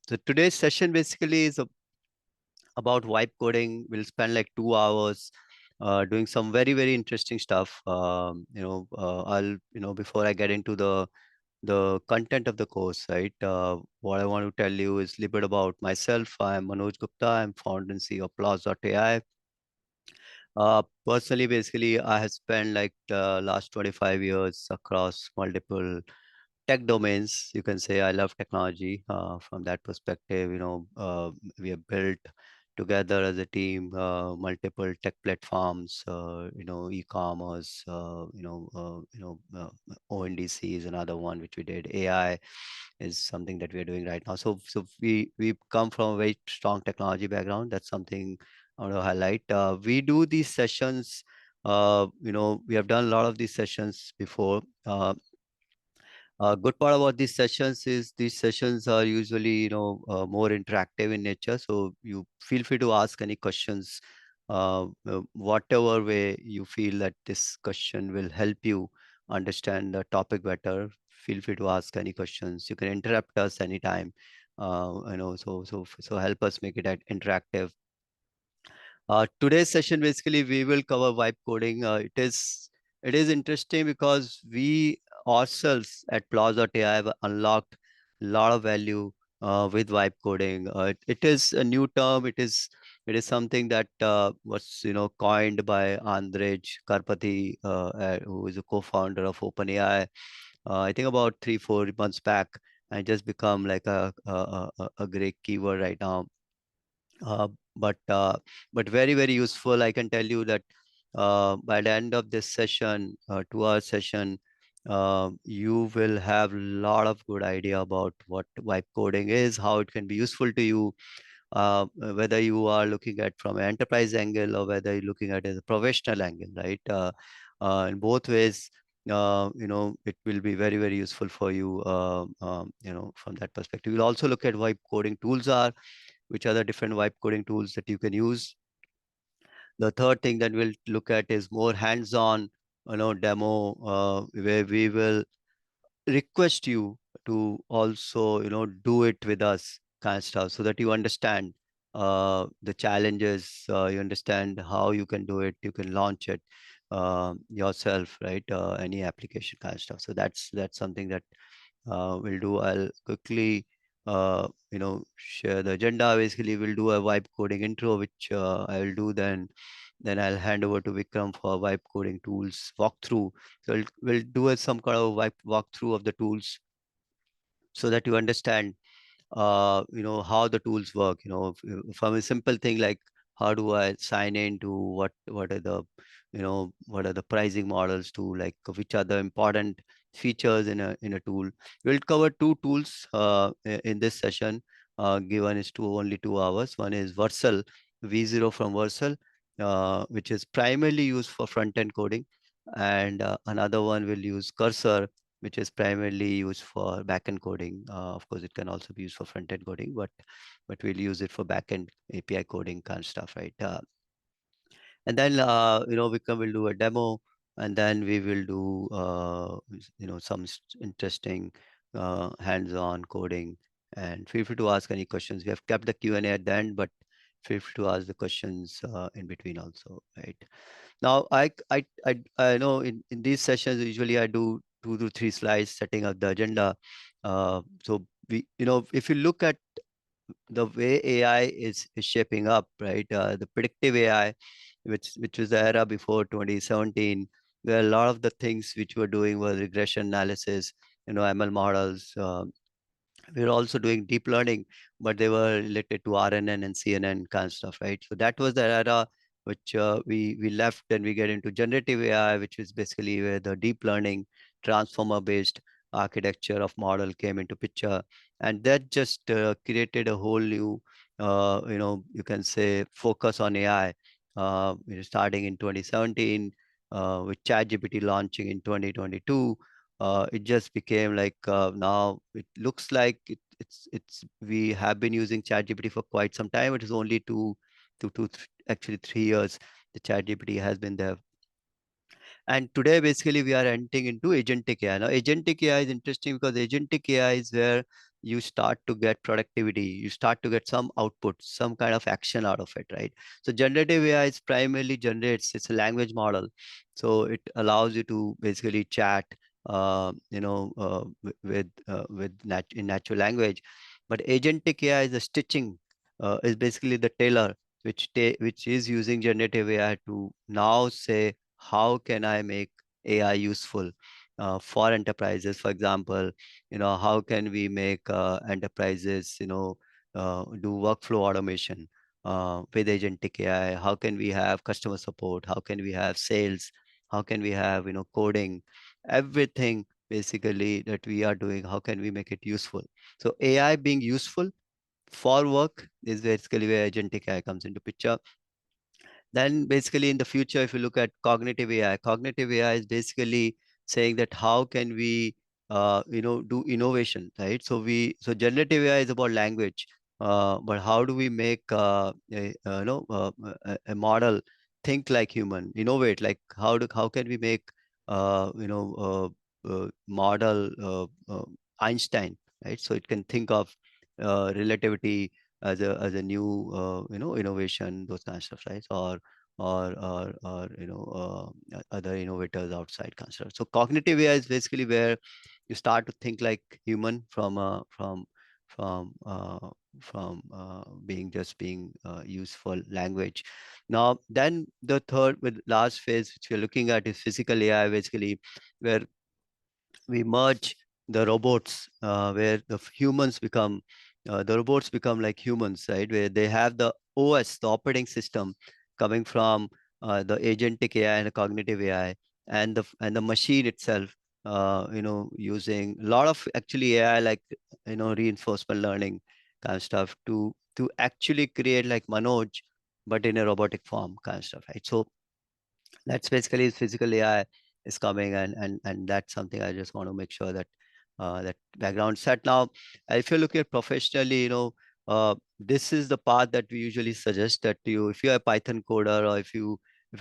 So today's session basically is about vibe coding. We'll spend like 2 hours doing some very, very interesting stuff. Before I get into the content of the course, right? What I want to tell you is a little bit about myself. I'm Manoj Gupta. I'm founder and CEO of Plotch.ai. Personally, basically, I have spent like the last 25 years across multiple tech domains. You can say I love technology from that perspective. We have built together as a team multiple tech platforms, e-commerce, ONDC is another one which we did. AI is something that we are doing right now. So we come from a very strong technology background. That's something I want to highlight. We do these sessions. We have done a lot of these sessions before. Good part about these sessions is these sessions are usually, more interactive in nature. So you feel free to ask any questions, whatever way you feel that this question will help you understand the topic better. Feel free to ask any questions. You can interrupt us anytime. So help us make it interactive. Today's session basically we will cover vibe coding. It is interesting because we ourselves at Plotch.ai have unlocked a lot of value with vibe coding. It is a new term. It is something that was coined by Andrej Karpathy, who is a co-founder of OpenAI. I think about 3-4 months back, and just become like a great keyword right now. uh, but uh, but very, very useful. I can tell you that by the end of this session, 2 hour session, you will have a lot of good idea about what vibe coding is, how it can be useful to you, whether you are looking at from an enterprise angle or whether you're looking at it as a professional angle, right? In both ways, it will be very, very useful for you, from that perspective. We'll also look at vibe coding tools are, which are the different vibe coding tools that you can use. The third thing that we'll look at is more hands-on, demo, where we will request you to also, do it with us kind of stuff, so that you understand the challenges, you understand how you can do it, you can launch it yourself, right? Any application kind of stuff. So that's something that we'll do. I'll quickly, share the agenda. Basically, we'll do a vibe coding intro, which I will do. Then I'll hand over to Vikram for vibe coding tools walkthrough. So we'll do some kind of vibe walkthrough of the tools, so that you understand how the tools work, from a simple thing like how do I sign in to what are the, what are the pricing models to, like which are the important features in a tool. We'll cover two tools in this session, given is only 2 hours. One is Vercel, V0 from Vercel, which is primarily used for front-end coding, and another one will use Cursor, which is primarily used for backend coding. Of course, it can also be used for front-end coding, but we'll use it for backend API coding kind of stuff, right? And then Vikram will do a demo, and then we will do some interesting hands-on coding. And feel free to ask any questions. We have kept the Q&A at the end, but feel free to ask the questions in between also, right? Now, I know in these sessions, usually I do 2 to 3 slides setting up the agenda. So if you look at the way AI is shaping up, right? The predictive AI, which was the era before 2017, where a lot of the things which we're doing was regression analysis, ML models. We're also doing deep learning, but they were related to RNN and CNN kind of stuff, right? So that was the era which we left, and we get into generative AI, which is basically where the deep learning transformer-based architecture of model came into picture, and that just created a whole new, you can say, focus on AI. Starting in 2017, with ChatGPT launching in 2022. It just became like, now it looks like it's we have been using ChatGPT for quite some time. It is only actually 3 years the ChatGPT has been there. And today, basically, we are entering into agentic AI. Now, agentic AI is interesting because agentic AI is where you start to get productivity, you start to get some output, some kind of action out of it, right? So generative AI is primarily generates, it's a language model. So it allows you to basically chat, in natural language. But agentic AI is a stitching, is basically the tailor, which is using generative AI to now say, how can I make AI useful for enterprises? For example, how can we make enterprises, do workflow automation with agentic AI? How can we have customer support? How can we have sales? How can we have, coding? Everything basically that we are doing, how can we make it useful? So AI being useful for work is basically where agentic AI comes into picture. Then basically in the future, if you look at cognitive AI is basically saying that how can we, do innovation, right? So generative AI is about language, but how do we make a model think like human, innovate? Like how can we make model Einstein, right? So it can think of relativity as a new innovation, those kind of stuff, right? Or other innovators outside kind of stuff. So cognitive AI is basically where you start to think like human from being useful language. Now then the third with last phase which we're looking at is physical AI, basically where we merge the robots, where the robots become like humans, right? Where they have the OS, the operating system, coming from the agentic AI and the cognitive AI, and the machine itself, using a lot of actually AI, like reinforcement learning kind of stuff to actually create like Manoj, but in a robotic form kind of stuff, right? So that's basically physical AI is coming, and that's something I just want to make sure that that background set. Now, if you're looking at professionally, this is the path that we usually suggest that you, if you're a Python coder, or if you're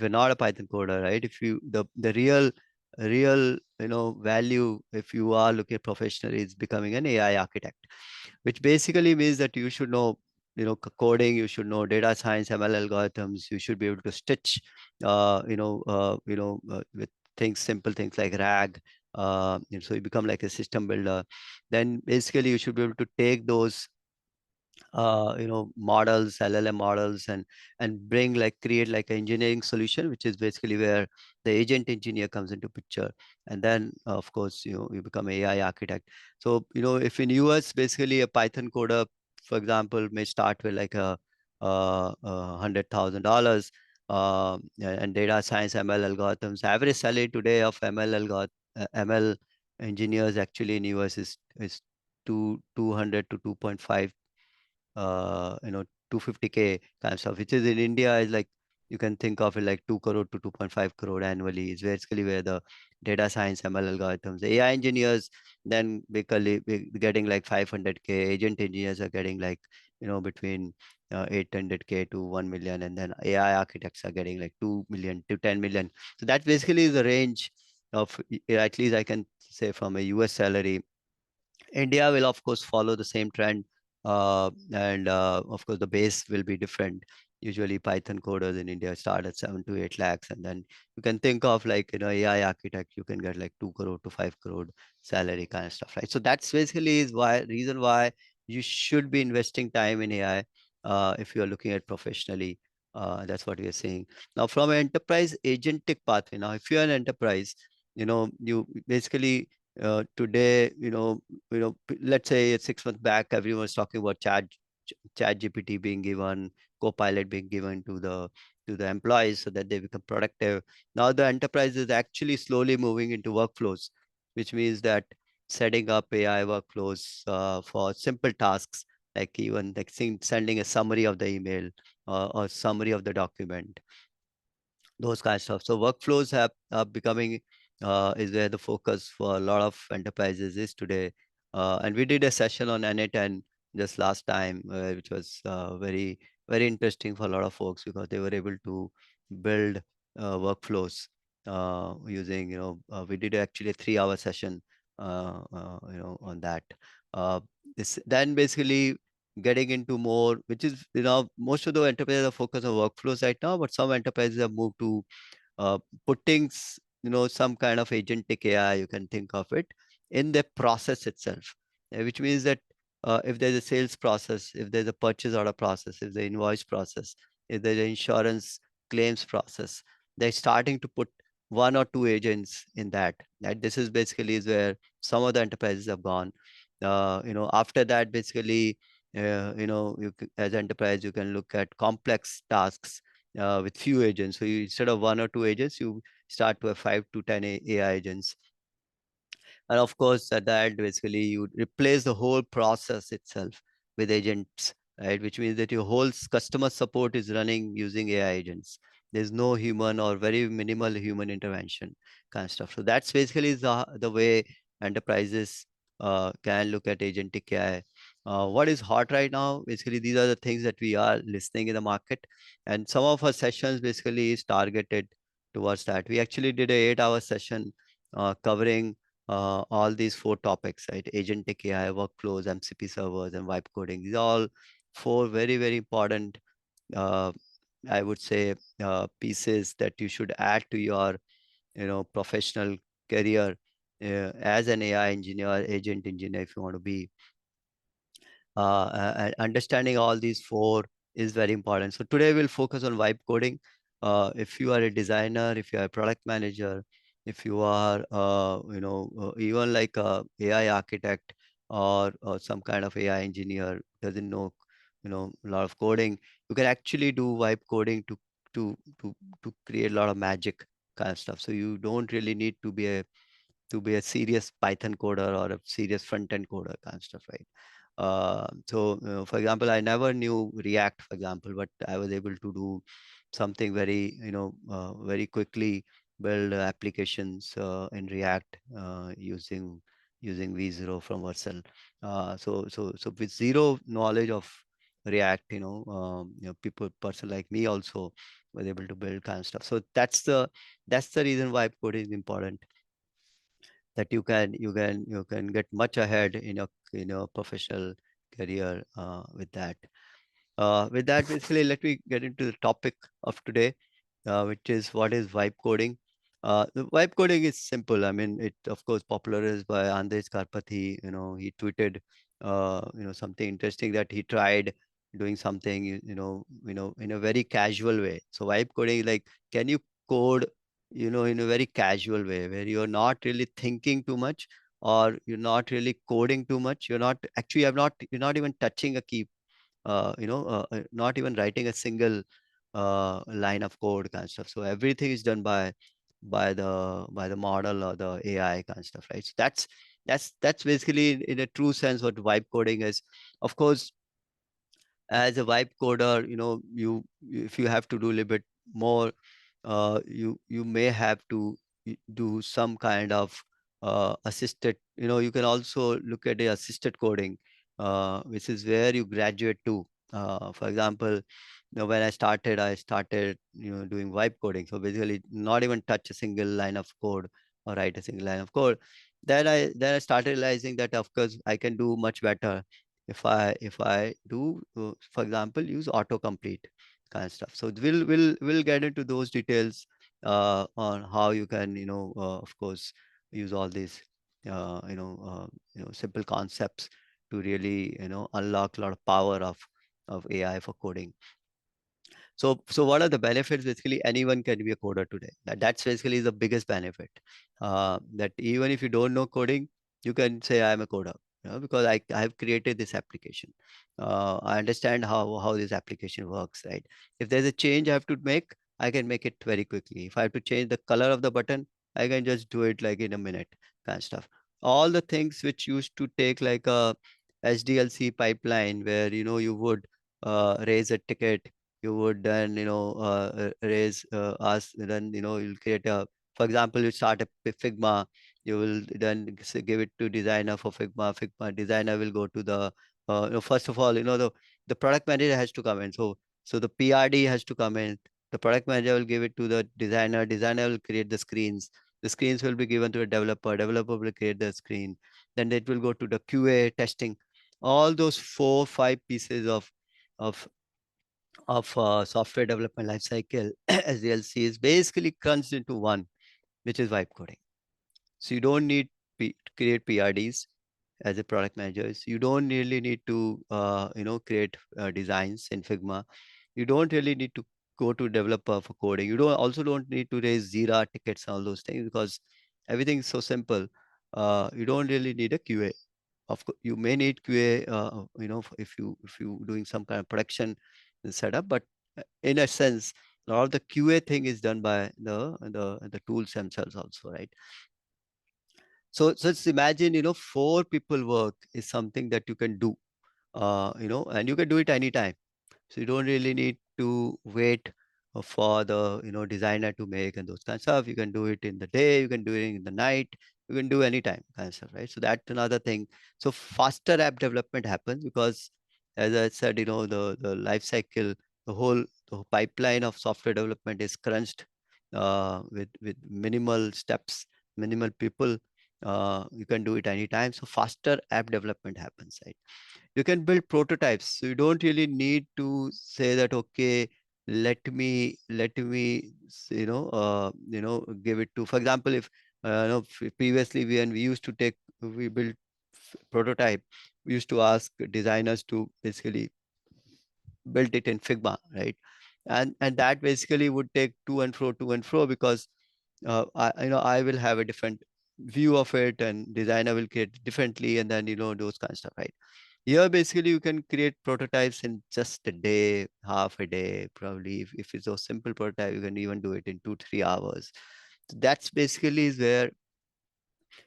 not a Python coder, right? If you the real value, if you are looking at professionally, is becoming an AI architect, which basically means that you should know, coding, you should know data science, ML algorithms, you should be able to stitch, with simple things like RAG. So you become like a system builder. Then basically you should be able to take those models, LLM models, and bring like create like an engineering solution, which is basically where the agent engineer comes into picture. And then of course you become AI architect. So if in US, basically a Python coder, for example, may start with like $100,000, and data science, ML algorithms, average salary today of ML engineers actually in US is 200 to 2.5, 250K kind of stuff, which is in India is like, you can think of it like 2 crore to 2.5 crore annually, is basically where the data science, ML algorithms, AI engineers, then basically getting like 500K, agent engineers are getting like, between 800K to 1 million, and then AI architects are getting like 2 million to 10 million. So that basically is the range of, at least I can say, from a US salary. India will of course follow the same trend, and of course the base will be different. Usually Python coders in India start at 7 to 8 lakhs, and then you can think of like AI architect, you can get like 2 crore to 5 crore salary kind of stuff, right? So that's basically is why reason why you should be investing time in AI if you are looking at professionally. That's what we are saying. Now from an enterprise agentic pathway, now if you are an enterprise, you basically today, let's say 6 months back, everyone was talking about chat GPT being given, Copilot being given to the employees so that they become productive. Now the enterprise is actually slowly moving into workflows, which means that setting up AI workflows for simple tasks, like even like sending a summary of the email, or summary of the document, those kind of stuff. So workflows have are becoming, is where the focus for a lot of enterprises is today. And we did a session on N8N just last time, which was very interesting for a lot of folks, because they were able to build workflows using, we did actually a 3-hour session on that. Uh, then basically getting into more, which is, most of the enterprises are focused on workflows right now, but some enterprises have moved to uh, putting some kind of agentic AI, you can think of it, in the process itself. Which means that if there's a sales process, if there's a purchase order process, if there's an invoice process, if there's an insurance claims process, they're starting to put one or two agents in that. That this is basically is where some of the enterprises have gone. After that, basically, as enterprise, you can look at complex tasks with few agents. So instead of one or two agents, you start to have 5 to 10 AI agents. And of course, at that, basically, you replace the whole process itself with agents, right? Which means that your whole customer support is running using AI agents. There's no human or very minimal human intervention kind of stuff. So that's basically the way enterprises can look at agentic AI. What is hot right now? Basically, these are the things that we are listening in the market. And some of our sessions basically is targeted towards that. We actually did a 8-hour session covering all these 4 topics, right? Agentic AI, workflows, MCP servers, and vibe coding. These are all 4 very, very important, uh, I would say, pieces that you should add to your, professional career as an AI engineer, agent engineer, if you want to be. Understanding all these 4 is very important. So today we'll focus on vibe coding. If you are a designer, if you are a product manager, if you are, even like a AI architect or some kind of AI engineer doesn't know, a lot of coding, you can actually do vibe coding to to to create a lot of magic kind of stuff. So you don't really need to be a serious Python coder or a serious front end coder kind of stuff, right? So, for example, I never knew React, for example, but I was able to do something very, very quickly, build applications in React using V0 from Vercel. So with zero knowledge of React, person like me also was able to build kind of stuff. So that's the reason why coding is important, that you can get much ahead in your professional career with that. With that, basically, let me get into the topic of today, which is what is vibe coding. The vibe coding is simple. I mean, it of course popularized by Andres Karpathy. He tweeted, something interesting, that he tried doing something, in a very casual way. So vibe coding is like, can you code, in a very casual way where you're not really thinking too much, or you're not really coding too much. You're not actually, you're not even touching a key, not even writing a single line of code kind of stuff. So everything is done by the model or the AI kind of stuff, right? So that's basically in a true sense what vibe coding is. Of course, as a vibe coder, if you have to do a little bit more, you may have to do some kind of assisted. You can also look at the assisted coding, which is where you graduate to. For example, when I started doing vibe coding. So basically, not even touch a single line of code or write a single line of code. Then I started realizing that of course I can do much better if I do, for example, use autocomplete kind of stuff. So we'll get into those details on how you can, of course, use all these simple concepts to really, unlock a lot of power of AI for coding. So what are the benefits? Basically, anyone can be a coder today. That's basically the biggest benefit. That even if you don't know coding, you can say I'm a coder. Because I have created this application. I understand how this application works, right? If there's a change I have to make, I can make it very quickly. If I have to change the color of the button, I can just do it like in a minute, kind of stuff. All the things which used to take like a SDLC pipeline, where you would raise a ticket, you would then raise us, then you'll create a, for example, you start a Figma, you will then give it to designer for Figma designer will go to the first of all, the product manager has to come in. So the PRD has to come in. The product manager will give it to the designer will create the screens will be given to a developer will create the screen. then it will go to the QA testing. All those 4, 5 pieces of software development lifecycle SDLC is basically crunched into one, which is vibe coding. So you don't need to create PRDs as a product managers. You don't really need to create designs in Figma. You don't really need to go to developer for coding. You don't need to raise Jira tickets and all those things, because everything is so simple. You don't really need a QA. Of course, you may need QA, if you doing some kind of production setup, but in a sense, a lot of the QA thing is done by the tools themselves also, right? So just imagine, 4 people work is something that you can do, and you can do it anytime. So you don't really need to wait for the designer to make and those kind of stuff. You can do it in the day, you can do it in the night, you can do anytime kind of stuff, right? So that's another thing. So faster app development happens because, as I said, the life cycle, the whole pipeline of software development is crunched with minimal steps, minimal people. You can do it anytime. So faster app development happens, right? You can build prototypes, so you don't really need to say that, okay, let me give it to, for example, if previously when we built prototype, we used to ask designers to basically build it in Figma, right? And that basically would take to and fro, because I will have a different view of it, and designer will create differently, and then those kind of stuff, right? Here, basically, you can create prototypes in just a day, half a day, probably. If it's a simple prototype, you can even do it in 2, 3 hours. So that's basically is where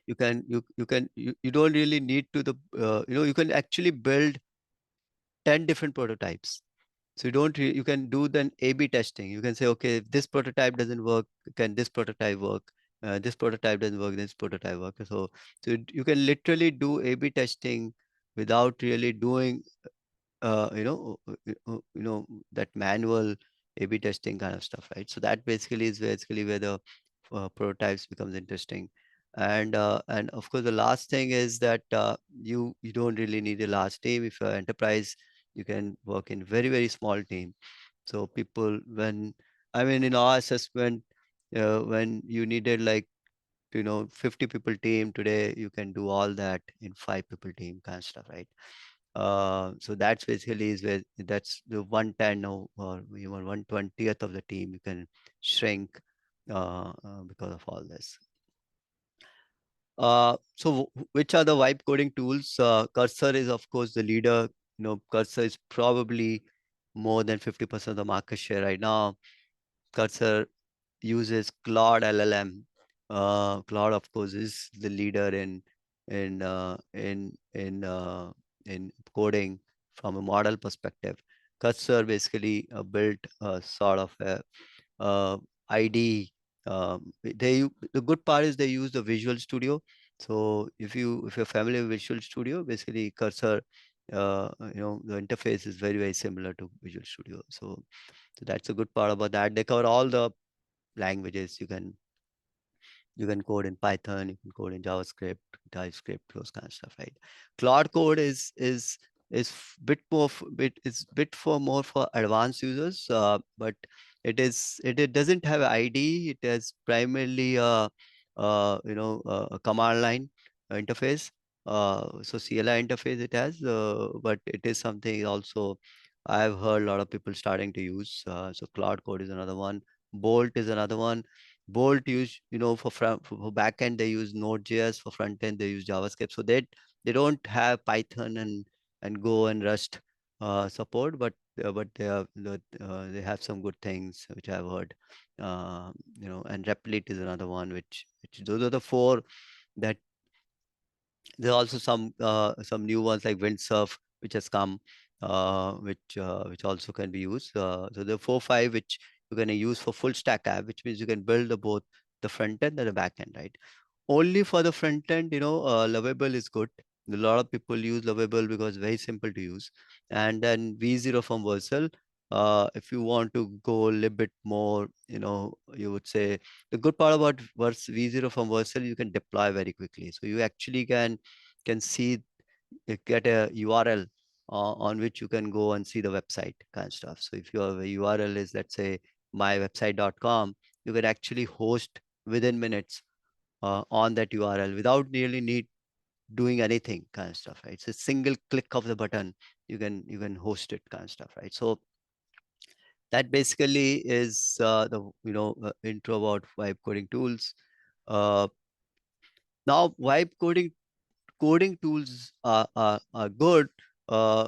you don't really need to you can actually build 10 different prototypes. So you can do then A/B testing. You can say, okay, if this prototype doesn't work, can this prototype work? This prototype doesn't work, this prototype work. So you can literally do A/B testing without really doing that manual A/B testing kind of stuff, right? So that basically is basically where the prototypes becomes interesting. And of course, the last thing is that you don't really need a large team. If you're enterprise, you can work in very, very small team. So people, in our assessment, when you needed like 50 people team, today you can do all that in 5 people team kind of stuff, right? So that's basically is where that's the 110 or even 1/20th of the team you can shrink because of all this. So which are the vibe coding tools? Cursor is of course the leader. Cursor is probably more than 50% of the market share right now. Cursor uses Claude LLM. Claude, of course, is the leader in uh, in in uh, in coding from a model perspective. Cursor basically built a sort of a ID. The good part is they use the Visual Studio. So if you're familiar with Visual Studio, basically Cursor, the interface is very, very similar to Visual Studio. So that's a good part about that. They cover all the languages. You can code in Python, you can code in JavaScript, TypeScript, those kind of stuff, right? Cloud code is bit for more for advanced users, but it doesn't have ID. It is primarily a command line interface. So CLI interface it has, but it is something also I've heard a lot of people starting to use. So Cloud Code is another one. Bolt is another one. Bolt use, for backend they use Node.js, for front end they use JavaScript. So they don't have Python and Go and Rust support, but they have some good things which I've heard. And Replit is another one, which those are the 4 that there are also some new ones like Windsurf which has come, which also can be used. So there are 4, 5 which you're going to use for full stack app, which means you can build both the front end and the back end, right? Only for the front end, Lovable is good. A lot of people use Lovable because it's very simple to use. And then V0 from Vercel. If you want to go a little bit more, you would say the good part about V0 from Vercel, you can deploy very quickly. So you actually can can see, get a URL on which you can go and see the website kind of stuff. So if your URL is, let's say, mywebsite.com, you can actually host within minutes on that URL without really need doing anything kind of stuff, right? It's a single click of the button, you can host it kind of stuff, right? So that basically is the intro about vibe coding tools. Uh, Now vibe coding tools are good,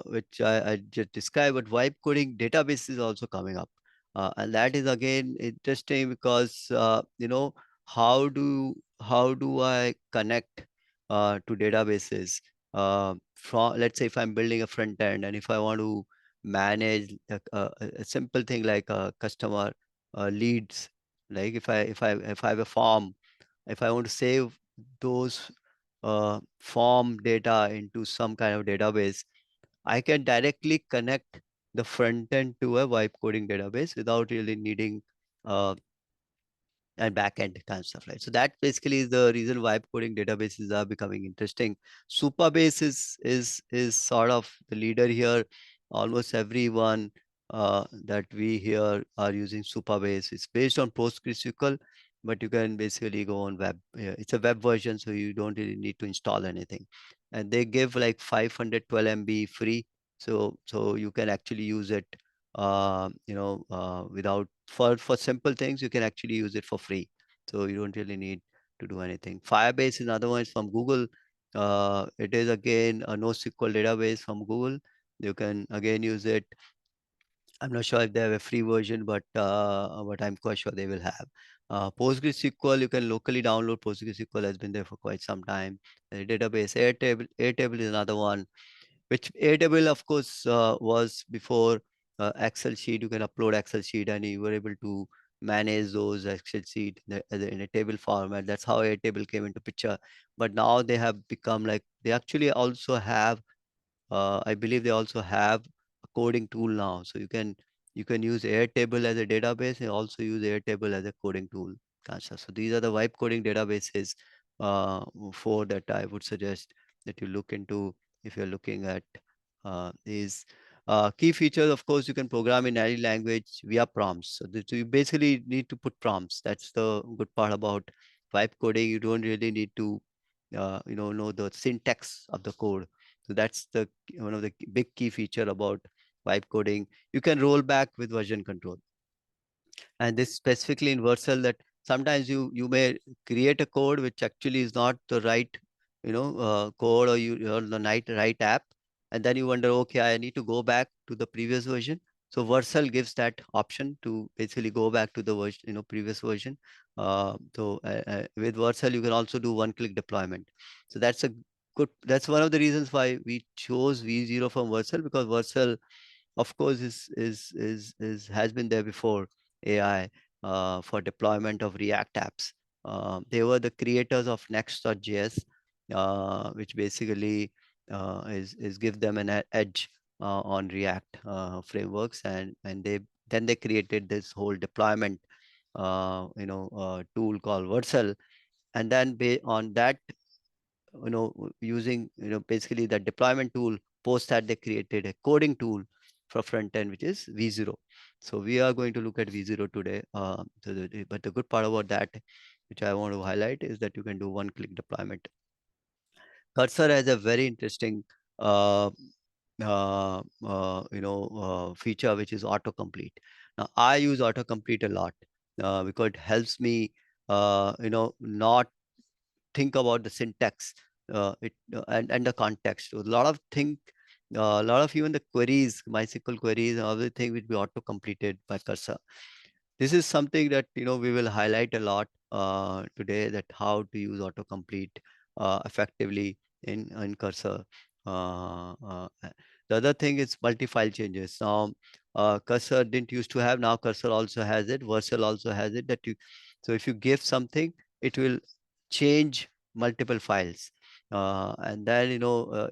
which I just described, but vibe coding database is also coming up. And that is again interesting because, how do I connect to databases? From, let's say, if I'm building a front end and if I want to manage a simple thing like customer leads, like if I have a form, if I want to save those form data into some kind of database, I can directly connect the front end to a vibe coding database without really needing uh, and backend kind of stuff, right? So that basically is the reason vibe coding databases are becoming interesting. Supabase is sort of the leader here. Almost everyone that we hear are using Supabase. It's based on PostgreSQL, but you can basically go on web. It's a web version, so you don't really need to install anything. And they give like 512 MB free, so you can actually use it without, for simple things, you can actually use it for free. So you don't really need to do anything. Firebase is another one, is from Google. It is again a NoSQL database from Google. You can again use it. I'm not sure if they have a free version, but I'm quite sure they will have. PostgreSQL, you can locally download. PostgreSQL has been there for quite some time. The database Airtable is another one, which Airtable, of course, was before Excel sheet. You can upload Excel sheet and you were able to manage those Excel sheet in a table format. That's how Airtable came into picture. But now they have become like, they actually also have, I believe they also have a coding tool now. So you can use Airtable as a database and also use Airtable as a coding tool. Gotcha. So these are the vibe coding databases, for that I would suggest that you look into if you're looking at these. Key features, of course, you can program in any language via prompts. So you basically need to put prompts. That's the good part about vibe coding. You don't really need to know the syntax of the code. So that's the one of the big key feature about vibe coding. You can roll back with version control. And this specifically in Vercel, that sometimes you may create a code which actually is not the right code, or or the right app, and then you wonder, okay, I need to go back to the previous version. So Vercel gives that option to basically go back to the version, previous version. With Vercel you can also do one-click deployment. So that's one of the reasons why we chose V0 from Vercel, because Vercel, of course, is has been there before AI, for deployment of React apps. They were the creators of Next.js, which basically is give them an edge on React frameworks, and they created this whole deployment tool called Vercel, and then on that, using basically the deployment tool, post that they created a coding tool for front end, which is V0. So we are going to look at V0 today. But the good part about that, which I want to highlight, is that you can do one-click deployment. Cursor has a very interesting feature, which is autocomplete. Now I use autocomplete a lot because it helps me not think about the syntax, and the context. So a lot of even the queries, MySQL queries and everything will be auto completed by Cursor. This is something that we will highlight a lot today, that how to use autocomplete effectively in Cursor. The other thing is multi-file changes. Now, Cursor didn't used to have. Now Cursor also has it. Vercel also has it. So if you give something, it will change multiple files, and then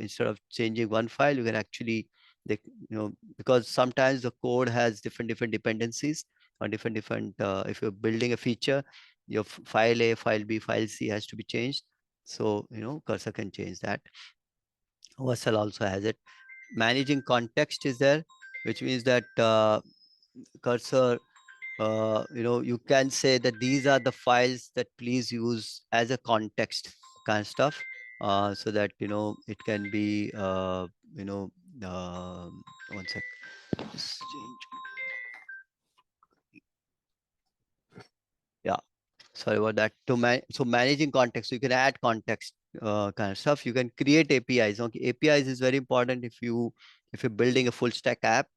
instead of changing one file, you can actually, they, because sometimes the code has different dependencies or different if you're building a feature, your file A, file B, file C has to be changed. So, cursor can change that. Vercel also has it. Managing context is there, which means that cursor, you can say that these are the files that please use as a context kind of stuff, so that, it can be, you know, one sec. Just change. Yeah, sorry about that. So managing context, so you can add context kind of stuff. You can create APIs. Okay, APIs is very important if you're building a full stack app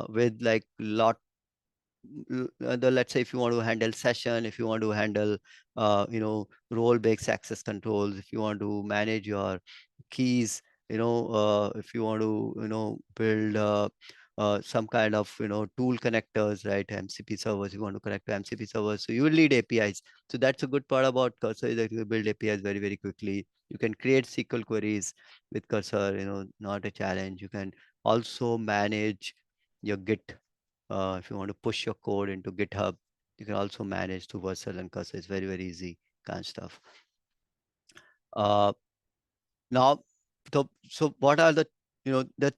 with like let's say if you want to handle session, if you want to handle role based access controls, if you want to manage your keys, if you want to build some kind of tool connectors, right? MCP servers, you want to connect to MCP servers, so you will need APIs. So that's a good part about Cursor, is that you build APIs very, very quickly. You can create SQL queries with Cursor, not a challenge. You can also manage your Git. If you want to push your code into GitHub, you can also manage to Vercel and Cursor. It's very, very easy kind of stuff. Uh, Now, so what are the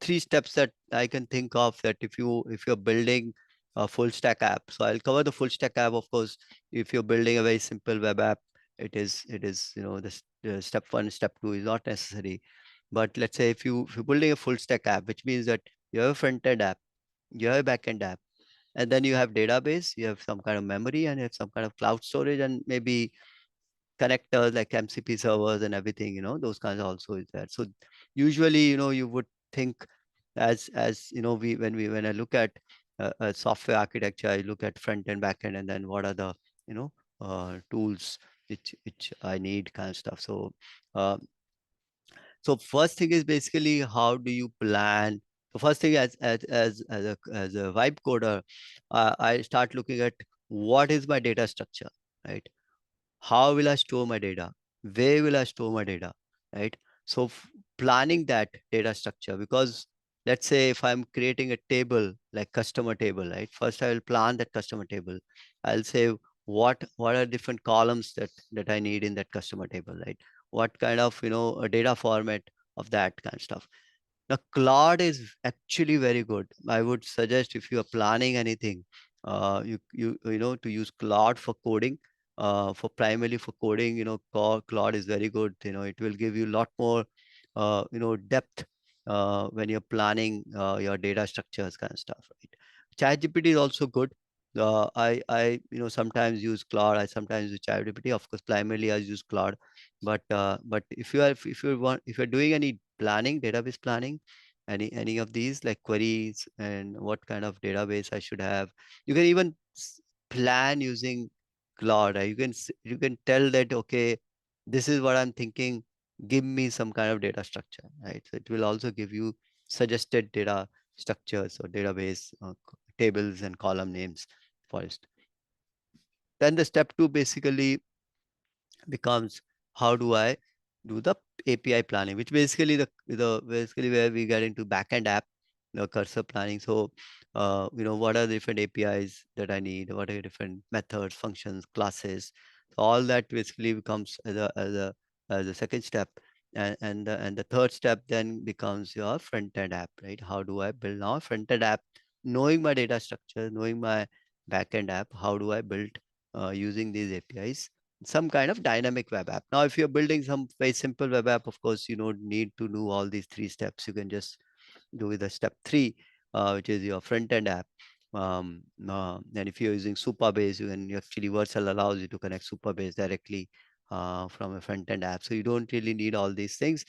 three steps that I can think of, that if you're building a full stack app. So I'll cover the full stack app, of course. If you're building a very simple web app, it is the step one, step two is not necessary. But let's say if you're building a full stack app, which means that you have a front end app, you have a back end app, and then you have database, you have some kind of memory, and you have some kind of cloud storage, and maybe connectors like MCP servers and everything, those kinds also is there. So usually, you would think, as we when I look at a software architecture, I look at front end, back end, and then what are the tools which I need kind of stuff. Uh, so first thing is basically, how do you plan? So first thing, as a vibe coder, I start looking at what is my data structure, right? How will I store my data? Where will I store my data? Right? So planning that data structure, because let's say if I'm creating a table like customer table, right? First I will plan that customer table. I'll say what are different columns that I need in that customer table, right? What kind of a data format of that kind of stuff. Now, Claude is actually very good. I would suggest, if you are planning anything, to use Claude for coding. For primarily for coding, Claude is very good. It will give you a lot more, depth when you're planning your data structures kind of stuff, right? ChatGPT is also good. I sometimes use Claude. I sometimes use ChatGPT. Of course, primarily I use Claude. But if you're doing any planning, database planning, any of these like queries and what kind of database I should have, you can even plan using Claude. Right? You can tell that, okay, this is what I'm thinking. Give me some kind of data structure, right? So it will also give you suggested data structures or database tables and column names for it. Then the step two basically becomes, how do I do the API planning, which basically the basically where we get into backend app, cursor planning. So, what are the different APIs that I need? What are the different methods, functions, classes? So all that basically becomes as a second step, and the third step then becomes your front end app, right? How do I build now a front end app, knowing my data structure, knowing my backend app? How do I build using these APIs? Some kind of dynamic web app. Now, if you're building some very simple web app, of course, you don't need to do all these three steps. You can just do with the step three, which is your front end app. And if you're using Supabase, actually Vercel allows you to connect Supabase directly from a front end app. So you don't really need all these things.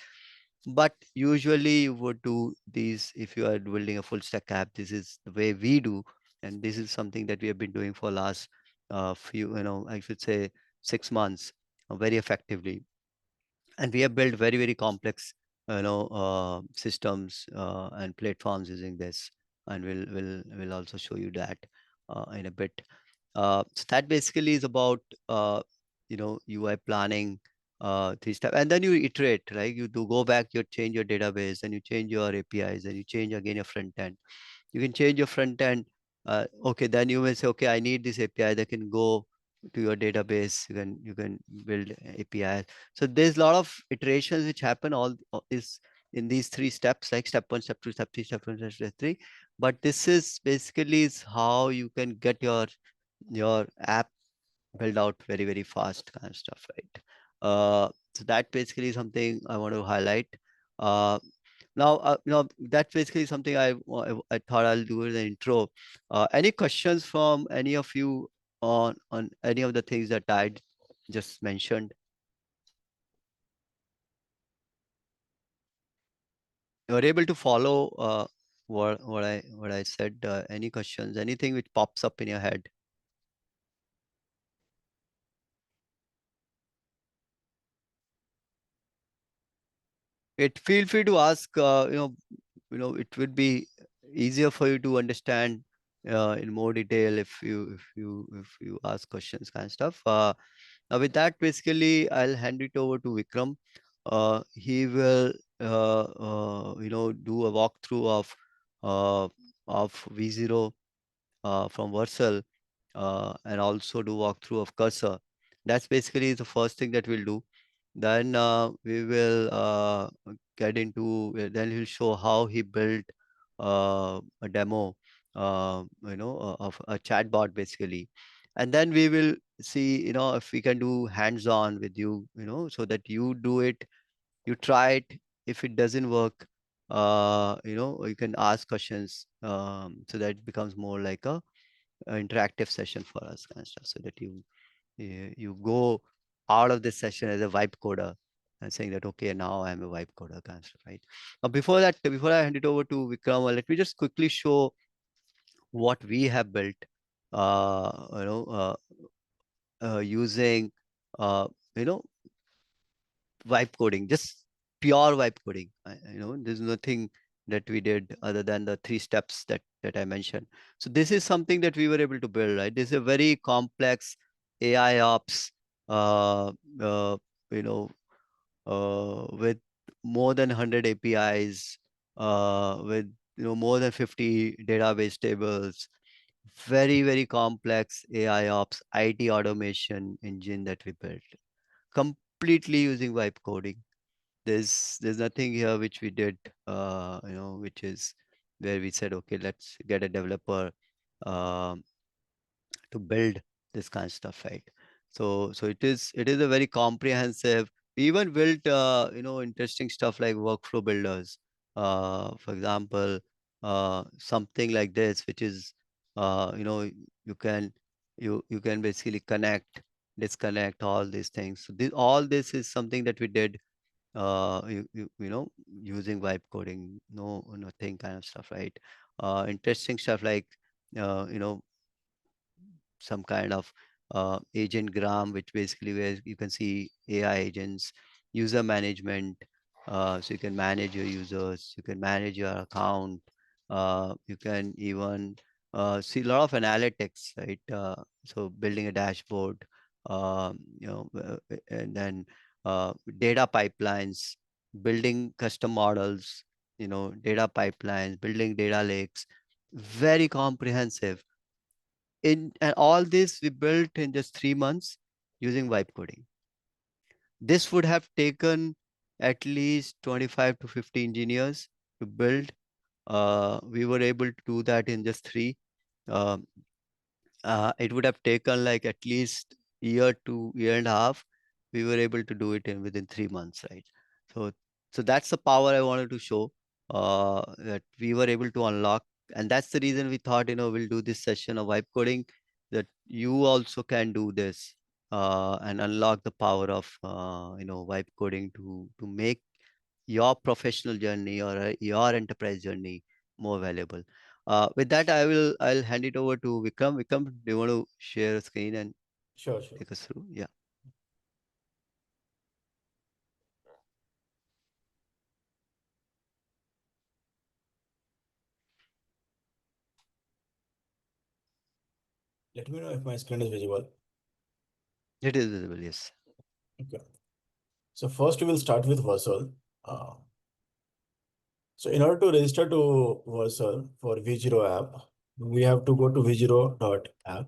But usually you would do these if you are building a full stack app. This is the way we do. And this is something that we have been doing for last few, I should say 6 months very effectively. And we have built very, very complex, systems and platforms using this. And we'll also show you that in a bit. So that basically is about, UI planning, three step, and then you iterate, right? You do go back, you change your database, and you change your APIs, and you change again your front end. You can change your front end. Okay, then you may say, okay, I need this API that can go to your database. You can build APIs. So there's a lot of iterations which happen all is in these three steps, like step one, step two, step three, step one, step three. But this is basically is how you can get your app built out very, very fast kind of stuff, right? So that basically is something I want to highlight. Uh, that's basically something I thought I'll do in the intro. Any questions from any of you on any of the things that I just mentioned? You're able to follow what I said. Any questions? Anything which pops up in your head? It feel free to ask. It would be easier for you to understand in more detail if you ask questions kind of stuff. Now with that, basically, I'll hand it over to Vikram. He will do a walkthrough of V0 from Vercel, and also do walkthrough of Cursor. That's basically the first thing that we'll do. Then we will then he'll show how he built a demo, of a chatbot basically. And then we will see, if we can do hands-on with you, so that you do it, you try it. If it doesn't work, you can ask questions, so that it becomes more like a interactive session for us kind of stuff, so that you go out of this session as a vibe coder and saying that, okay, now I'm a vibe coder kind of stuff, right? Before that, before I hand it over to Vikram, let me just quickly show what we have built, using, uh, you know, vibe coding, just pure vibe coding. There's nothing that we did other than the three steps that I mentioned. So this is something that we were able to build, right? This is a very complex AI ops, uh, uh, you know, with more than 100 APIs, with more than 50 database tables, very, very complex AI ops, IT automation engine that we built, completely using vibe coding. There's nothing here which we did, which is where we said, okay, let's get a developer um, to build this kind of stuff, right? So it is a very comprehensive. We even built interesting stuff like workflow builders. For example, something like this, which is, you can you can basically connect, disconnect all these things. So all this is something that we did, using vibe coding, no nothing kind of stuff, right? Interesting stuff like, uh, you know some kind of agent gram, which basically where you can see AI agents, user management. So you can manage your users, you can manage your account, you can even see a lot of analytics, right? So building a dashboard, and then data pipelines, building custom models, data pipelines, building data lakes, very comprehensive. And all this we built in just 3 months using vibe coding. This would have taken at least 25 to 50 engineers to build. We were able to do that in just three. Um, it would have taken like at least year to year and a half. We were able to do it in within 3 months, right? So, so that's the power I wanted to show, that we were able to unlock, and that's the reason we thought, we'll do this session of vibe coding, that you also can do this, and unlock the power of vibe coding to make your professional journey or your enterprise journey more valuable. With that, I'll hand it over to Vikram. Vikram, do you want to share a screen and Sure, sure. take us through? Yeah. Let me know if my screen is visible. It is visible, yes. Okay. So first we will start with Vercel. Uh, so in order to register to Vercel for V0 app, we have to go to v0.app.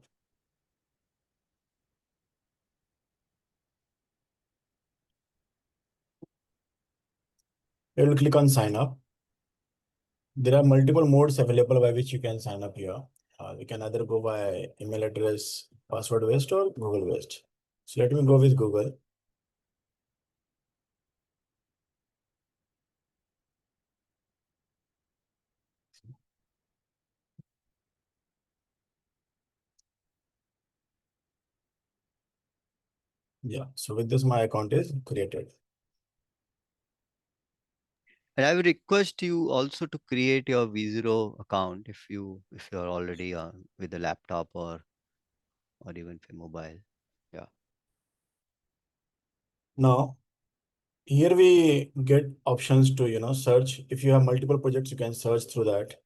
You will click on sign up. There are multiple modes available by which you can sign up here. We can either go by email address, password based or Google based. So let me go with Google. Yeah, so with this, my account is created. And I would request you also to create your V0 account if you're already with a laptop or even for mobile. Yeah. Now, here we get options to search. If you have multiple projects, you can search through that.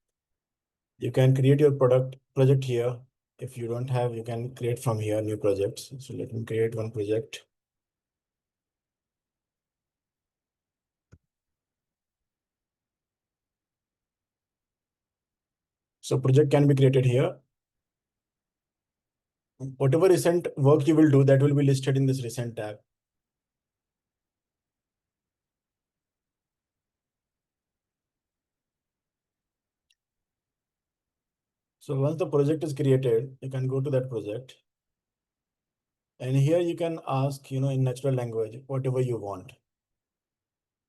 You can create your project here. If you don't have, you can create from here new projects. So let me create one project. So project can be created here. Whatever recent work you will do, that will be listed in this recent tab. So once the project is created, you can go to that project. And here you can ask, in natural language, whatever you want.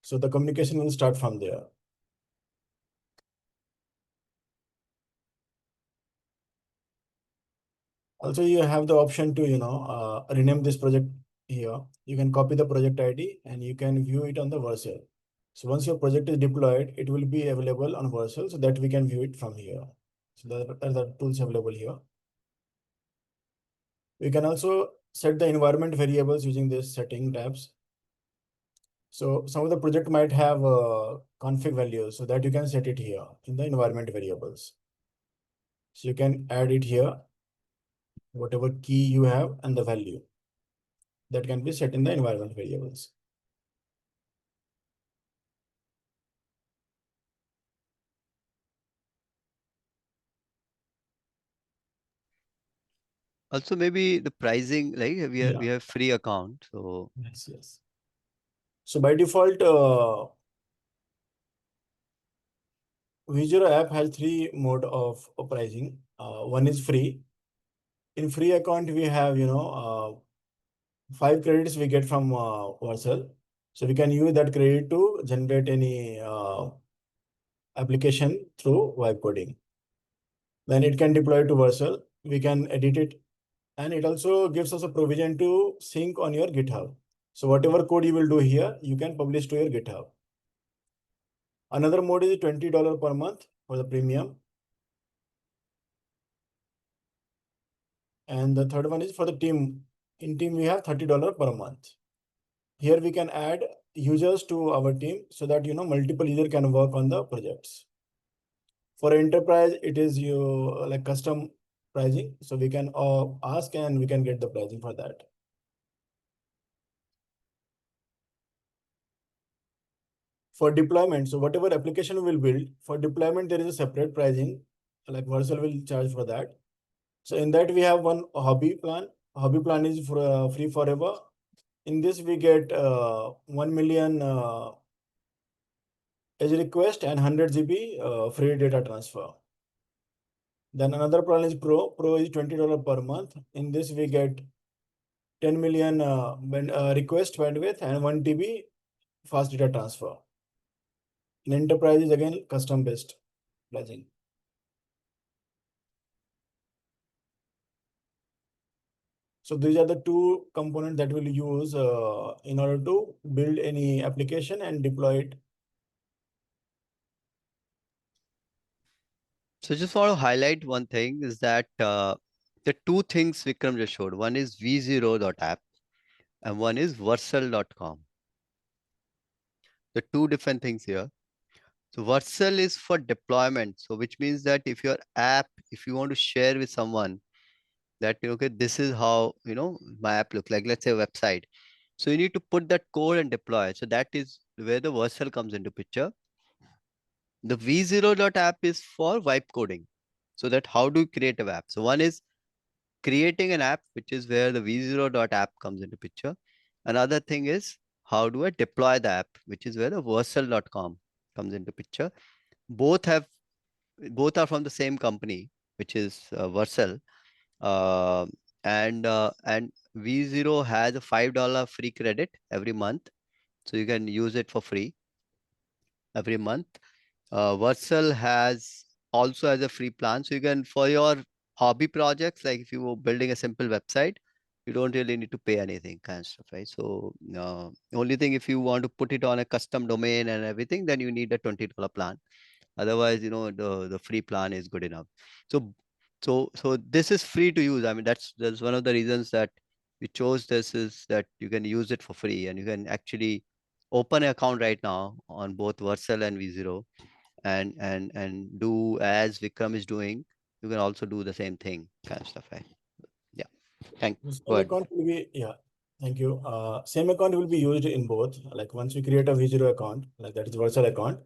So the communication will start from there. Also, you have the option to rename this project here. You can copy the project ID and you can view it on the Vercel. So once your project is deployed, it will be available on Vercel so that we can view it from here. So that are the tools available here. We can also set the environment variables using this setting tabs. So some of the project might have config values so that you can set it here in the environment variables. So you can add it here, whatever key you have and the value that can be set in the environment variables. Also, maybe the pricing, like we Yeah. have free account. So Yes, yes. So by default, V0 app has three mode of pricing. One is free. In free account, we have 5 credits we get from Vercel. So we can use that credit to generate any application through vibe coding. Then it can deploy to Vercel. We can edit it, and it also gives us a provision to sync on your GitHub. So whatever code you will do here, you can publish to your GitHub. Another mode is $20 per month for the premium. And the third one is for the team. In team, we have $30 per month. Here we can add users to our team so that multiple users can work on the projects. For enterprise, it is like custom pricing. So we can ask and we can get the pricing for that. For deployment, so whatever application we will build, for deployment, there is a separate pricing, like Vercel will charge for that. So in that, we have one hobby plan. Hobby plan is for free forever. In this, we get 1 million edge request and 100 GB free data transfer. Then another plan is Pro. Pro is $20 per month. In this, we get 10 million request bandwidth and 1 TB fast data transfer. In enterprise is again custom based pricing. So these are the two components that we'll use in order to build any application and deploy it. So just want to highlight one thing is that the two things Vikram just showed. One is v0.app and one is Vercel.com. The two different things here. So Vercel is for deployment. So which means that if your app, if you want to share with someone that, okay, this is how, my app look like, let's say a website. So you need to put that code and deploy. So that is where the Vercel comes into picture. The v0.app is for vibe coding. So that how do you create a app? So one is creating an app, which is where the v0.app comes into picture. Another thing is how do I deploy the app, which is where the Vercel.com comes into picture. Both have both are from the same company, which is Vercel. Uh, and V0 has a $5 free credit every month, so you can use it for free every month. Vercel has also has a free plan, so you can for your hobby projects, like if you were building a simple website, you don't really need to pay anything, kind of stuff, right? So only thing, if you want to put it on a custom domain and everything, then you need a $20 plan. Otherwise, the free plan is good enough. So this is free to use. I mean, that's one of the reasons that we chose this, is that you can use it for free, and you can actually open an account right now on both Vercel and V0, and do as Vikram is doing. You can also do the same thing, kind of stuff, right? Yeah. The Go same ahead. account will be, yeah, thank you. Same account will be used in both. Like once we create a V0 account, like that is virtual account,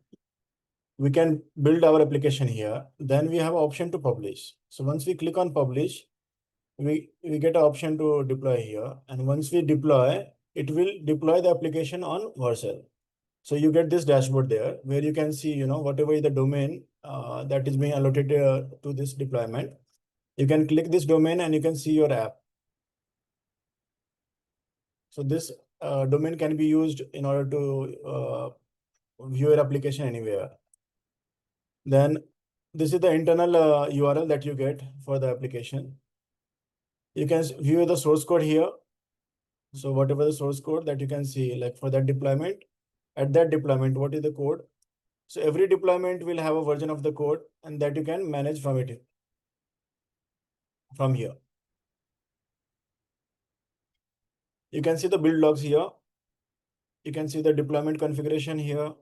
we can build our application here. Then we have option to publish. So once we click on publish, we get an option to deploy here. And once we deploy, it will deploy the application on Vercel. So you get this dashboard there where you can see, whatever is the domain that is being allocated to this deployment. You can click this domain and you can see your app. So this domain can be used in order to view your application anywhere. Then this is the internal URL that you get for the application. You can view the source code here. So whatever the source code that you can see, like for that deployment, at that deployment, what is the code? So every deployment will have a version of the code, and that you can manage from it from here. You can see the build logs here. You can see the deployment configuration here.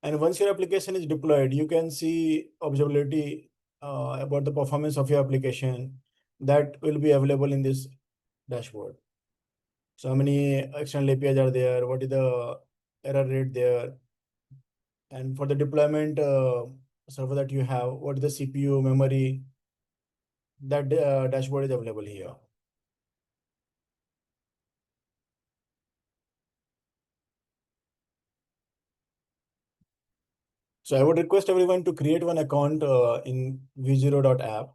And once your application is deployed, you can see observability about the performance of your application that will be available in this dashboard. So how many external APIs are there? What is the error rate there? And for the deployment server that you have, what is the CPU memory? That dashboard is available here. So I would request everyone to create one account in v0.app.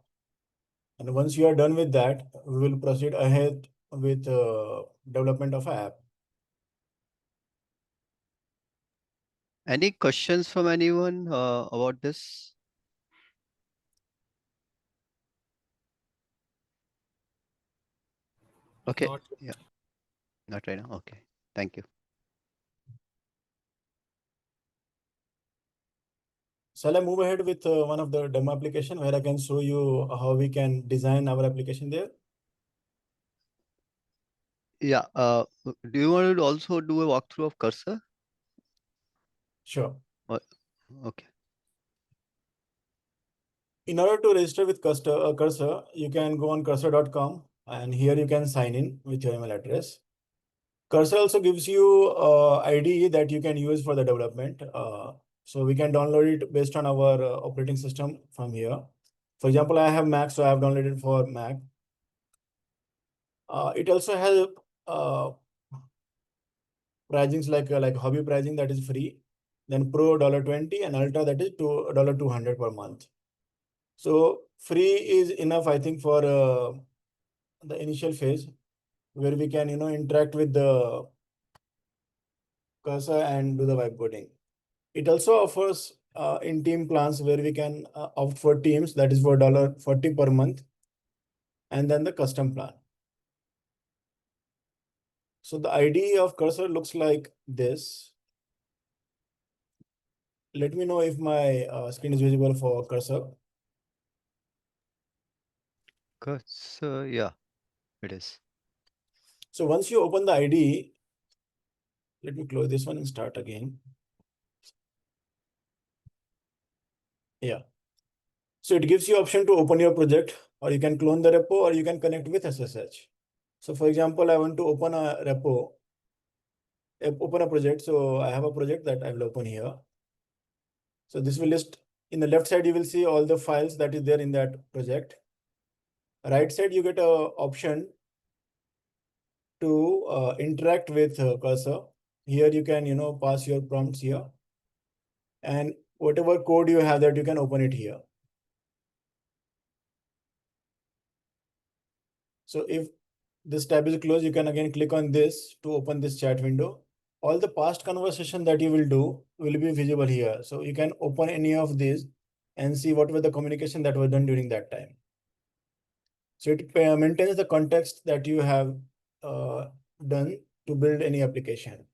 And once you are done with that, we will proceed ahead with development of an app. Any questions from anyone about this? Okay. Not Yeah. Not right now. Okay. Thank you. Shall I move ahead with one of the demo application where I can show you how we can design our application there? Yeah. Do you want to also do a walkthrough of Cursor? Sure. Or- Okay. In order to register with Cursor, you can go on cursor.com and here you can sign in with your email address. Cursor also gives you IDE that you can use for the development. So we can download it based on our operating system from here. For example, I have Mac, so I have downloaded for Mac. It also has pricings like hobby pricing that is free, then Pro $20 and Ultra that is $200 per month. So free is enough, I think, for the initial phase where we can interact with the cursor and do the vibe coding. It also offers in team plans where we can opt for teams that is for $40 per month, and then the custom plan. So the idea of cursor looks like this. Let me know if my screen is visible for cursor. Cursor, yeah, it is. So once you open the IDE, let me close this one and start again. Yeah. So it gives you option to open your project, or you can clone the repo, or you can connect with SSH. So for example, I want to open a repo, open a project. So I have a project that I will open here. So this will list in the left side, you will see all the files that is there in that project. Right side, you get a option to interact with cursor. Here you can, pass your prompts here, and whatever code you have that you can open it here. So if this tab is closed, you can again click on this to open this chat window. All the past conversation that you will do will be visible here. So you can open any of these and see what were the communication that was done during that time. So it maintains the context that you have done to build any application.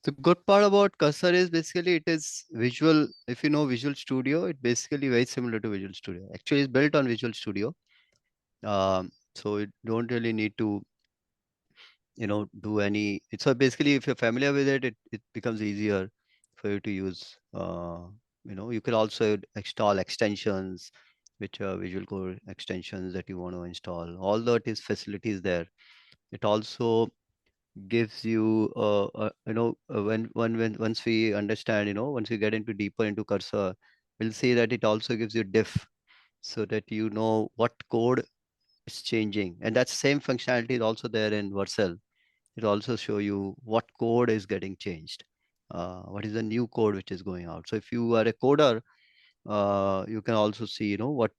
The good part about Cursor is basically it is visual. If you know Visual Studio, it basically very similar to Visual Studio. Actually, it's built on Visual Studio. So you don't really need to, do any. It's so basically if you're familiar with it, it becomes easier for you to use. You can also install extensions, which are Visual Code extensions that you want to install. All that is facilities there. It also gives you when once we understand, once we get into deeper into Cursor, we'll see that it also gives you diff, so that you know what code is changing, and that same functionality is also there in Vercel. It also show you what code is getting changed, what is the new code which is going out. So if you are a coder, you can also see, what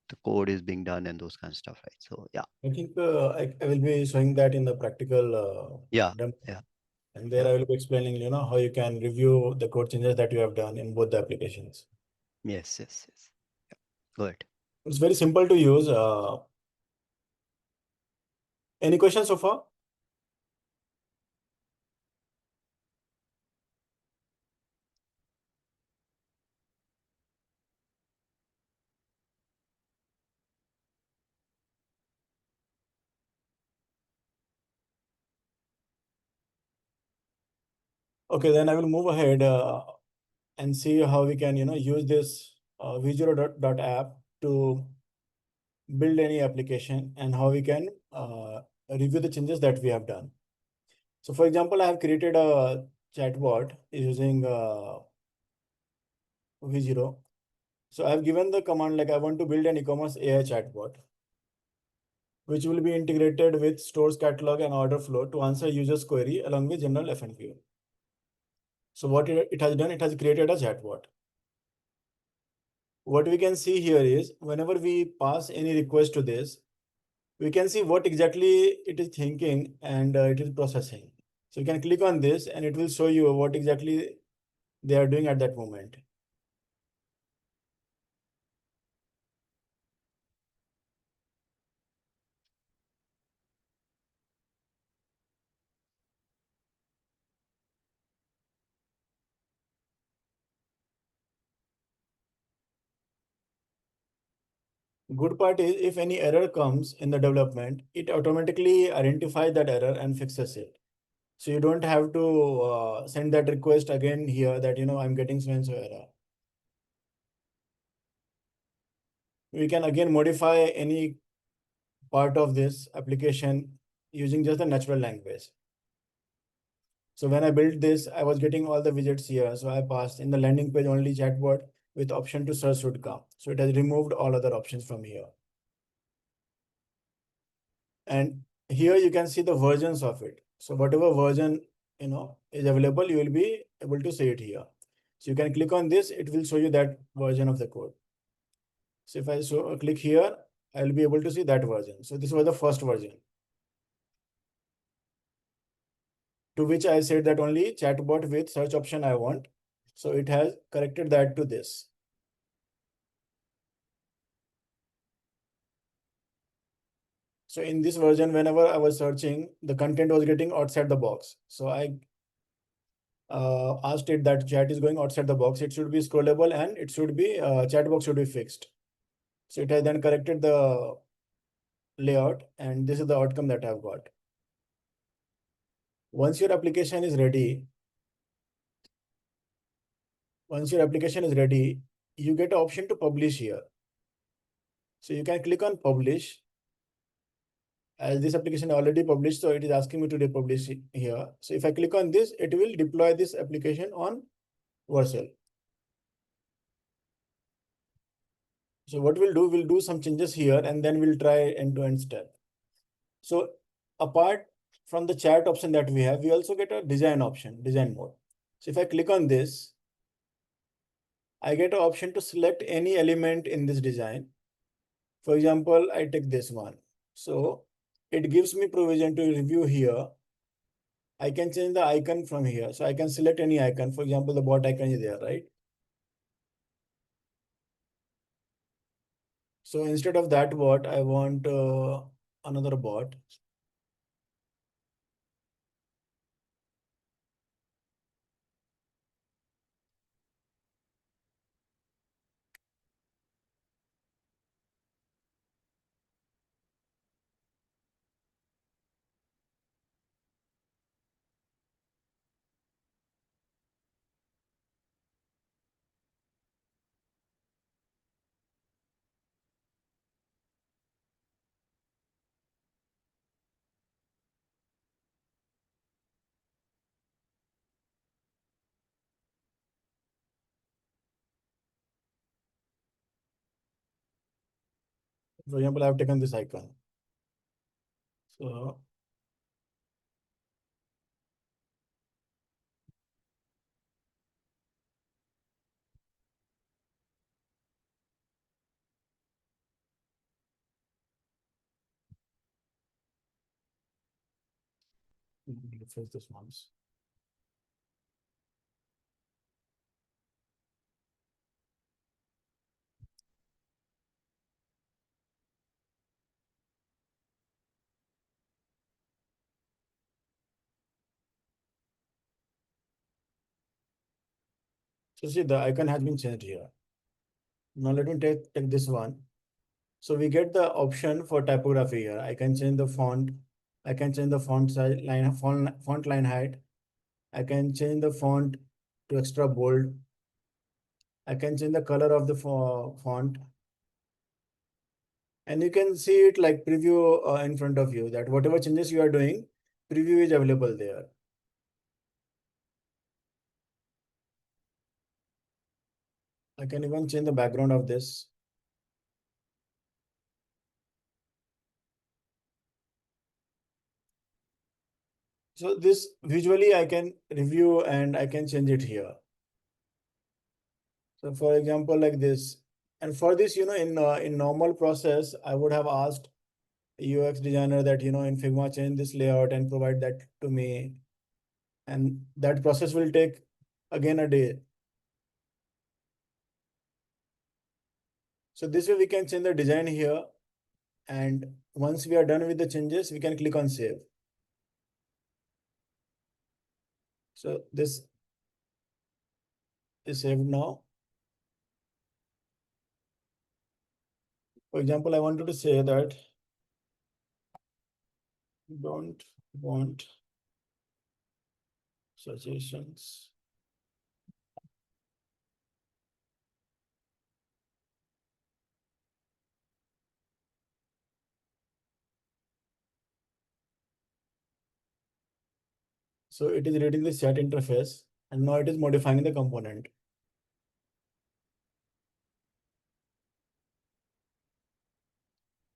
the code is being done and those kind of stuff, right? So yeah. I think I will be showing that in the practical Yeah. demo. Yeah. And there Yeah. I will be explaining, how you can review the code changes that you have done in both the applications. Yes, yes, yes. Go ahead. It's very simple to use. Any questions so far? Okay, then I will move ahead and see how we can, use this visual.app to build any application and how we can review the changes that we have done. So for example, I have created a chatbot using V0. So I have given the command like I want to build an e-commerce AI chatbot, which will be integrated with stores catalog and order flow to answer users query along with general FNQ. So what it has done, it has created a chatbot. What we can see here is whenever we pass any request to this, we can see what exactly it is thinking and it is processing. So you can click on this and it will show you what exactly they are doing at that moment. Good part is if any error comes in the development, it automatically identifies that error and fixes it. So you don't have to send that request again here that, I'm getting so-and-so error. We can again modify any part of this application using just the natural language. So when I built this, I was getting all the widgets here. So I passed in the landing page only chatbot with option to search would come. So it has removed all other options from here. And here you can see the versions of it. So whatever version, is available, you will be able to see it here. So you can click on this, it will show you that version of the code. So if I click here, I'll be able to see that version. So this was the first version, to which I said that only chatbot with search option I want. So it has corrected that to this. So in this version, whenever I was searching, the content was getting outside the box. So I asked it that chat is going outside the box. It should be scrollable and it should be chat box should be fixed. So it has then corrected the layout, and this is the outcome that I've got. Once your application is ready, you get an option to publish here. So you can click on publish. As this application already published, so it is asking me to republish it here. So if I click on this, it will deploy this application on Vercel. So what we'll do some changes here and then we'll try end-to-end step. So apart from the chat option that we have, we also get a design option, design mode. So if I click on this, I get an option to select any element in this design. For example, I take this one. So it gives me provision to review here. I can change the icon from here. So I can select any icon. For example, the bot icon is there, right? So instead of that bot, I want another bot. For example, I've taken this icon. So refresh this once. So see, the icon has been changed here. Now let me take this one. So we get the option for typography here. I can change the font. I can change the font size, font line height. I can change the font to extra bold. I can change the color of the font. And you can see it like preview in front of you, that whatever changes you are doing, preview is available there. I can even change the background of this. So this visually I can review and I can change it here. So for example, like this. And for this, in normal process, I would have asked UX designer that, in Figma, change this layout and provide that to me. And that process will take again a day. So this way we can change the design here. And once we are done with the changes, we can click on save. So this is saved now. For example, I wanted to say that don't want suggestions. So it is reading the chat interface and now it is modifying the component.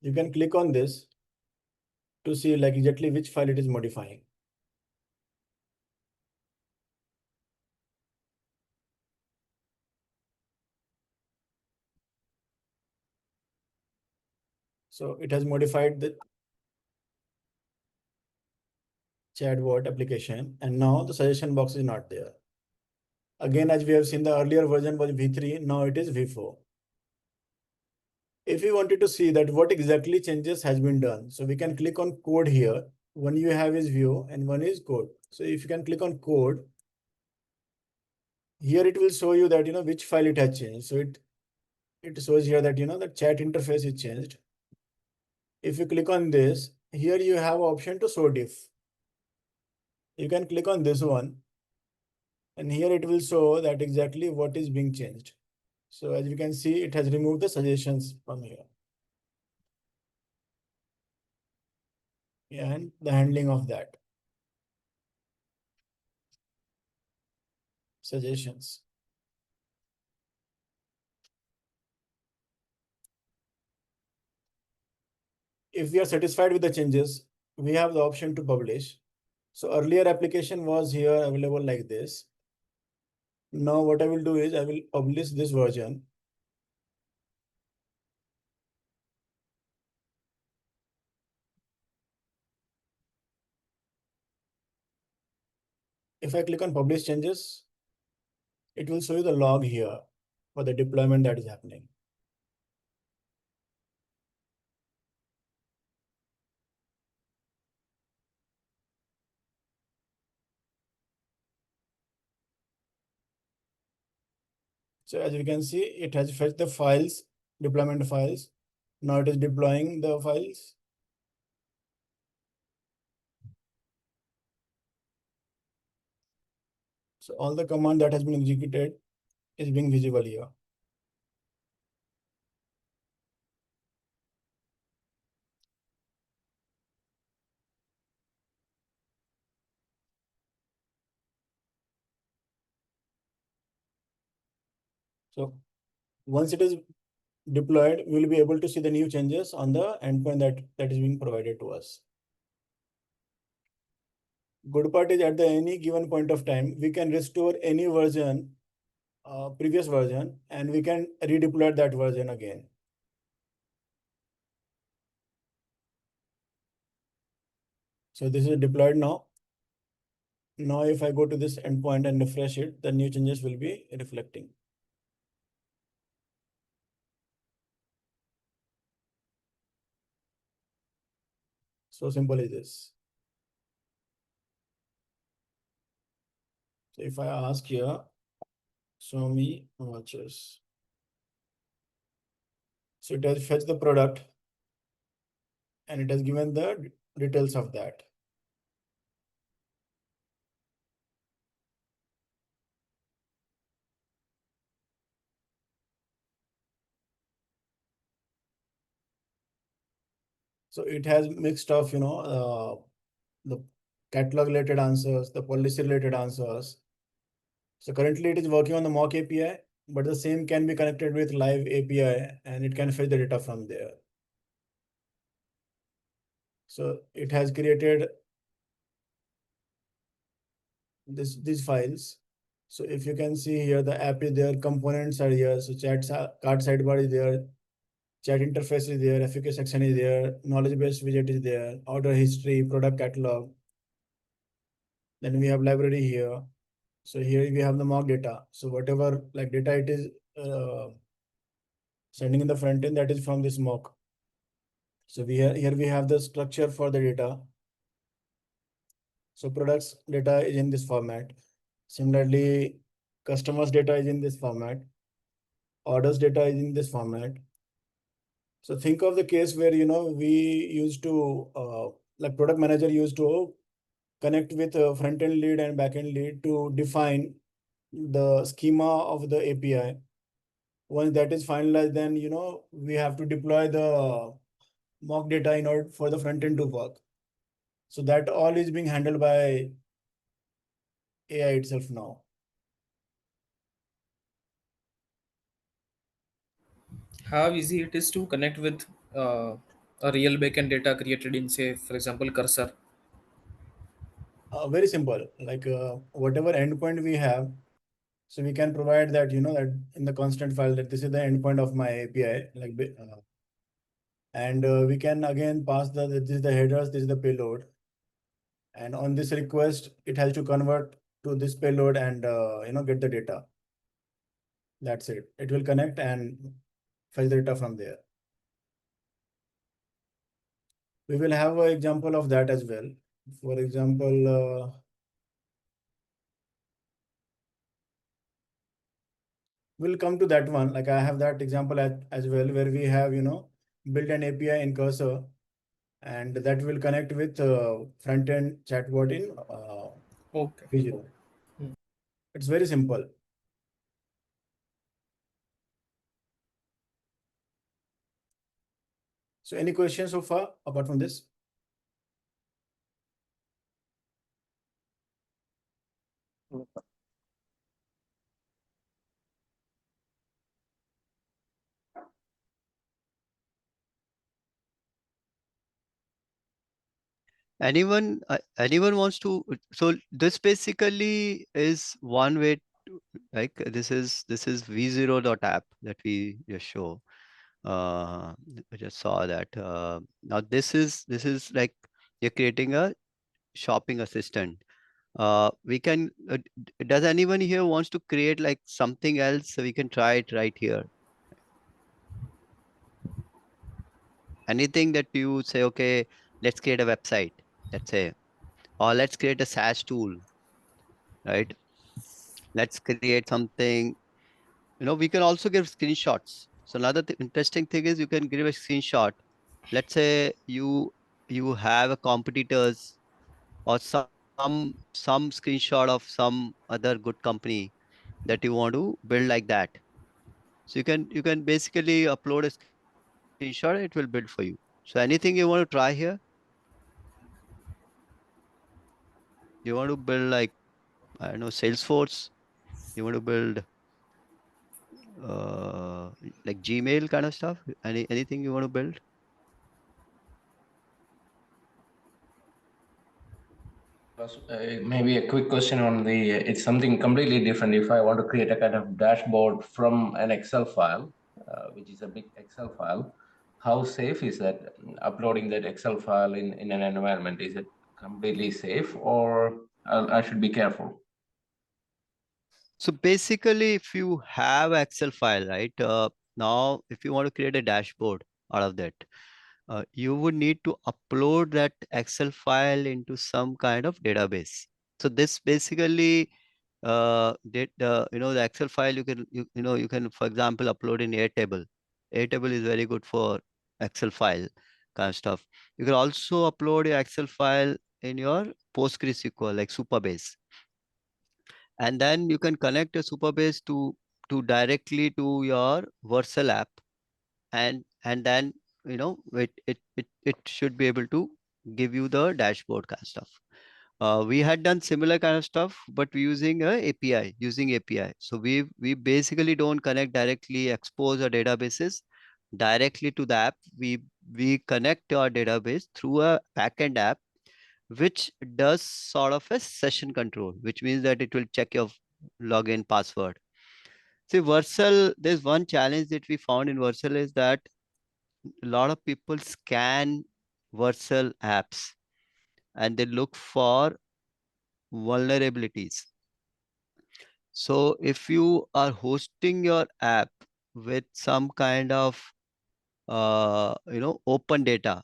You can click on this to see like exactly which file it is modifying. So it has modified the chatbot application and now the suggestion box is not there. Again, as we have seen, the earlier version was V3, now it is V4. If we wanted to see that what exactly changes has been done, so we can click on code here. One you have is view and one is code. So if you can click on code, here it will show you that, which file it has changed. So it shows here that, the chat interface is changed. If you click on this, here you have option to show diff. You can click on this one and here it will show that exactly what is being changed. So as you can see, it has removed the suggestions from here. and the handling of that. Suggestions. If we are satisfied with the changes, we have the option to publish. So earlier application was here available like this. Now what I will do is I will publish this version. If I click on publish changes, it will show you the log here for the deployment that is happening. So as you can see, it has fetched the files, deployment files. Now it is deploying the files. So all the command that has been executed is being visible here. So once it is deployed, we will be able to see the new changes on the endpoint that is being provided to us. Good part is at the any given point of time, we can restore any version, previous version, and we can redeploy that version again. So this is deployed now. Now if I go to this endpoint and refresh it, the new changes will be reflecting. So simple is this. So if I ask here, show me watches. So it has fetched the product and it has given the details of that. So it has mixed of, the catalog related answers, the policy related answers. So currently it is working on the mock API, but the same can be connected with live API and it can fetch the data from there. So it has created these files. So if you can see here, the app is there, components are here. So card sidebar is there, chat interface is there, FAQ section is there, knowledge base widget is there, order history, product catalog. Then we have library here. So here we have the mock data. So whatever like data it is sending in the front end, that is from this mock. So here we have the structure for the data. So products data is in this format. Similarly, customers data is in this format. Orders data is in this format. So think of the case where we used to like product manager used to connect with a front end lead and back end lead to define the schema of the API. Once that is finalized, then we have to deploy the mock data in order for the front end to work. So that all is being handled by AI itself now. How easy it is to connect with a real backend data created in, say, for example, Cursor. Very simple, like whatever endpoint we have, so we can provide that, that in the constant file that this is the endpoint of my API, and we can again pass this is the headers, this is the payload. And on this request, it has to convert to this payload and, get the data. That's it. It will connect and fetch the data from there. We will have an example of that as well. For example, we'll come to that one. Like I have that example as well, where we have, built an API in Cursor and that will connect with front-end chatbot in Okay. Visual. Hmm. It's very simple. So any questions so far apart from this? anyone wants to, so this basically is one way to, like this is v0.app that we just show. I just saw that. Now this is like you're creating a shopping assistant. We can, does anyone here wants to create like something else? So we can try it right here. Anything that you say, okay, let's create a website, let's say, or let's create a SaaS tool, right? Let's create something, we can also give screenshots. So another interesting thing is you can give a screenshot. Let's say you have a competitors or some screenshot of some other good company that you want to build like that. So you can basically upload a screenshot, it will build for you. So anything you want to try here? You want to build like, I don't know, Salesforce, you want to build uh like Gmail kind of stuff, anything you want to build? Maybe a quick question on the, it's something completely different. If I want to create a kind of dashboard from an Excel file, which is a big Excel file, how safe is that uploading that Excel file in an environment? Is it completely safe, or I should be careful? So basically, if you have Excel file, right, now if you want to create a dashboard out of that, you would need to upload that Excel file into some kind of database. So this basically, the Excel file you can, for example, upload in Airtable. Airtable is very good for Excel file kind of stuff. You can also upload your Excel file in your PostgreSQL, like Supabase, and then you can connect a Supabase to directly to your Vercel app, and then it should be able to give you the dashboard kind of stuff. We had done similar kind of stuff, but we using a API, using API. So we basically don't connect directly, expose our databases directly to the app. We connect our database through a backend app, which does sort of a session control, which means that it will check your login password. See, Vercel, there's one challenge that we found in Vercel is that a lot of people scan Vercel apps and they look for vulnerabilities. So if you are hosting your app with some kind of open data,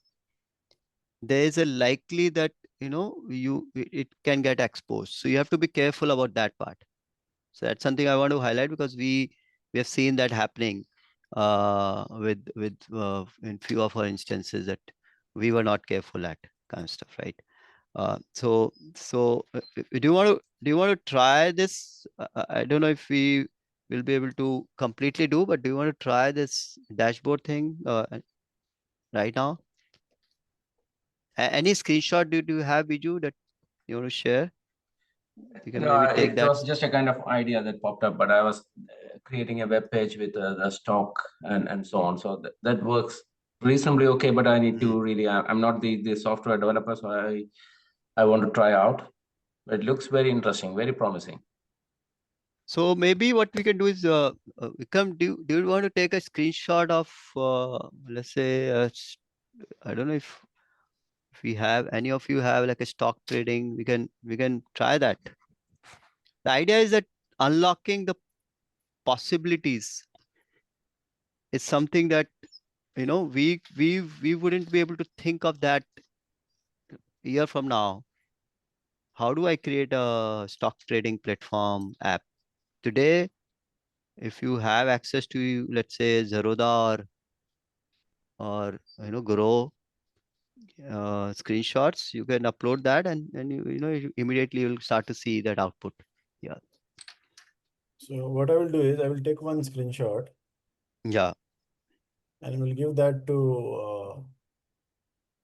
there is a likely that it can get exposed. So you have to be careful about that part. So that's something I want to highlight because we have seen that happening with in few of our instances that we were not careful at kind of stuff, right? Do you want to try this? I don't know if we will be able to completely do, but do you want to try this dashboard thing right now? Any screenshot do you have, Biju, that you want to share? You can No, maybe take it that. was just a kind of idea that popped up, but I was creating a web page with the stock and so on. So that works reasonably okay, but I need to really, I'm not the software developer, so I want to try out. It looks very interesting, very promising. So maybe what we can do is, Vikram, do you want to take a screenshot of, let's say, I don't know if we have, any of you have like a stock trading, we can try that. The idea is that unlocking the possibilities is something that we wouldn't be able to think of that year from now. How do I create a stock trading platform app today? If you have access to, let's say, Zerodha or Grow screenshots, you can upload that, and you immediately you'll start to see that output. Yeah. So what I will do is I will take one screenshot Yeah. and we'll give that to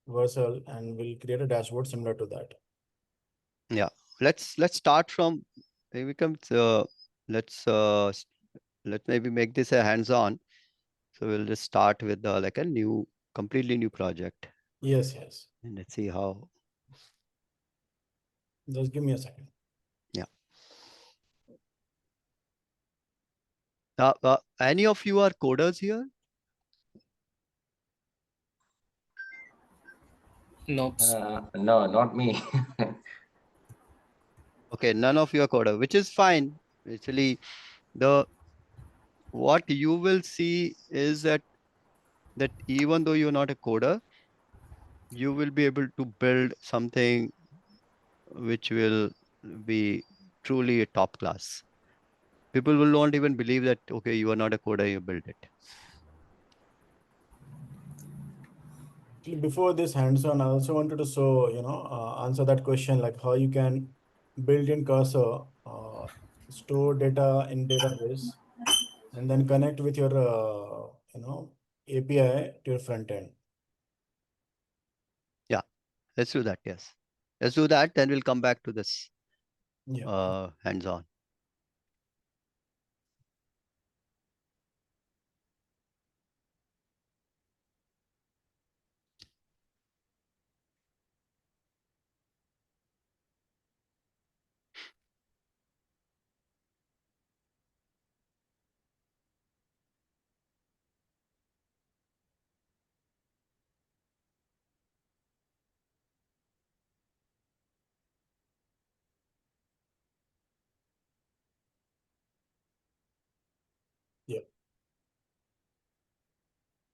Vercel and we'll create a dashboard similar to that. Yeah. Let's start from, maybe come let's let's maybe make this a hands-on. So we'll just start with like a completely new project, Yes, yes. and let's see how. Just give me a second. Yeah. Any of you are coders here? Nope. No, not me. Okay, none of you are coder, which is fine. Actually, what you will see is that even though you're not a coder, you will be able to build something which will be truly a top class. People will not even believe that, okay, you are not a coder, you build it. Before this hands-on, I also wanted to answer that question, like how you can build in cursor, store data in database, and then connect with your API to your front end. Yeah, let's do that. Yes, let's do that. Then we'll come back to this hands-on. Yeah.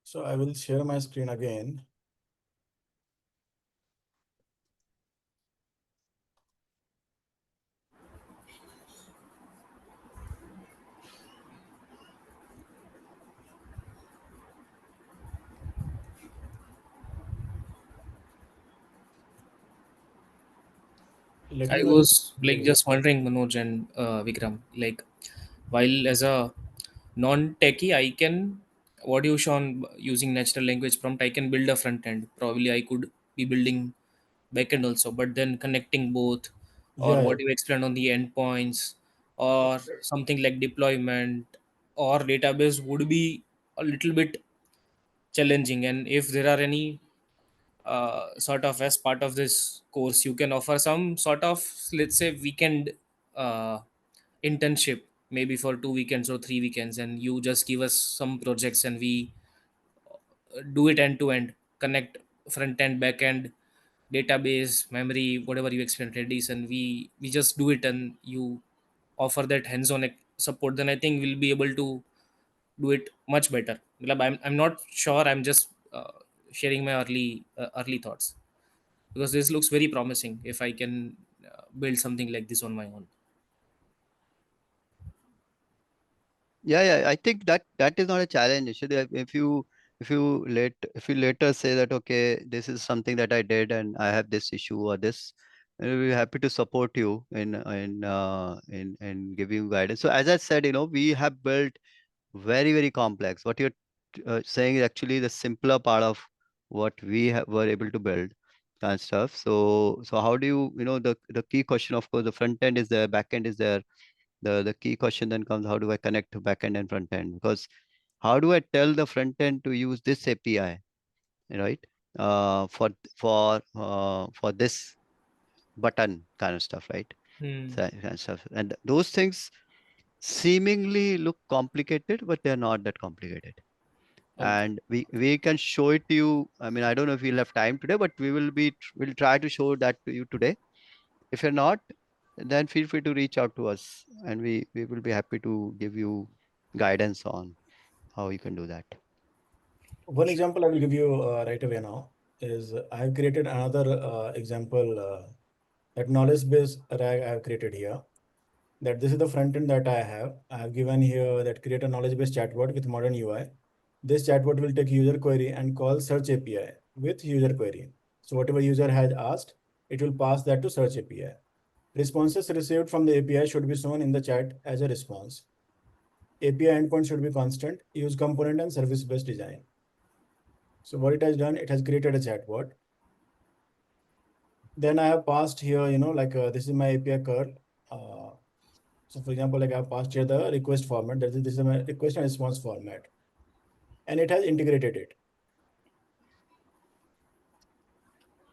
So I will share my screen again. Let I me know. was like just wondering, Manoj and Vikram, like while as a non-techie, I can what you shown using natural language prompt, I can build a front end. Probably I could be building backend also, but then connecting both, or Yeah, what you explained on the endpoints, or something like deployment or database would be a little bit challenging. And if there are any sort of as part of this course you can offer some sort of, let's say, weekend uh, internship, maybe for 2 weekends or 3 weekends, and you just give us some projects and we do it end to end, connect front end, back end, database, memory, whatever you explain, Redis, and we just do it, and you offer that hands-on support, then I think we'll be able to do it much better. Matlab, I'm not sure, I'm just sharing my early thoughts, because this looks very promising if I can build something like this on my own. Yeah, I think that is not a challenge. If you later say that, okay, this is something that I did and I have this issue or this, we'll be happy to support you in giving you guidance. So as I said, we have built very complex. What you're saying is actually the simpler part of what were able to build and stuff. So how do the key question, of course, the front end is there, back end is there. The key question then comes, how do I connect to back end and front end? Because how do I tell the front end to use this API, right? For this button kind of stuff, right? Hmm. So, kind of stuff. And those things seemingly look complicated, but they're not that complicated. Okay. And we can show it to you. I mean, I don't know if we'll have time today, but we'll try to show that to you today. If you're not, then feel free to reach out to us, and we will be happy to give you guidance on how you can do that. one example I will give you right away now is I have created another example, that knowledge base RAG I have created here. That this is the front end that I have. I have given here that create a knowledge base chatbot with modern UI. This chatbot will take user query and call search API with user query. So whatever user has asked, it will pass that to search API. Responses received from the API should be shown in the chat as a response. API endpoint should be constant, use component and service-based design. So what it has done, it has created a chatbot. Then I have passed here, this is my API curl. So for example, like I have passed here the request format, this is my request and response format. And it has integrated it.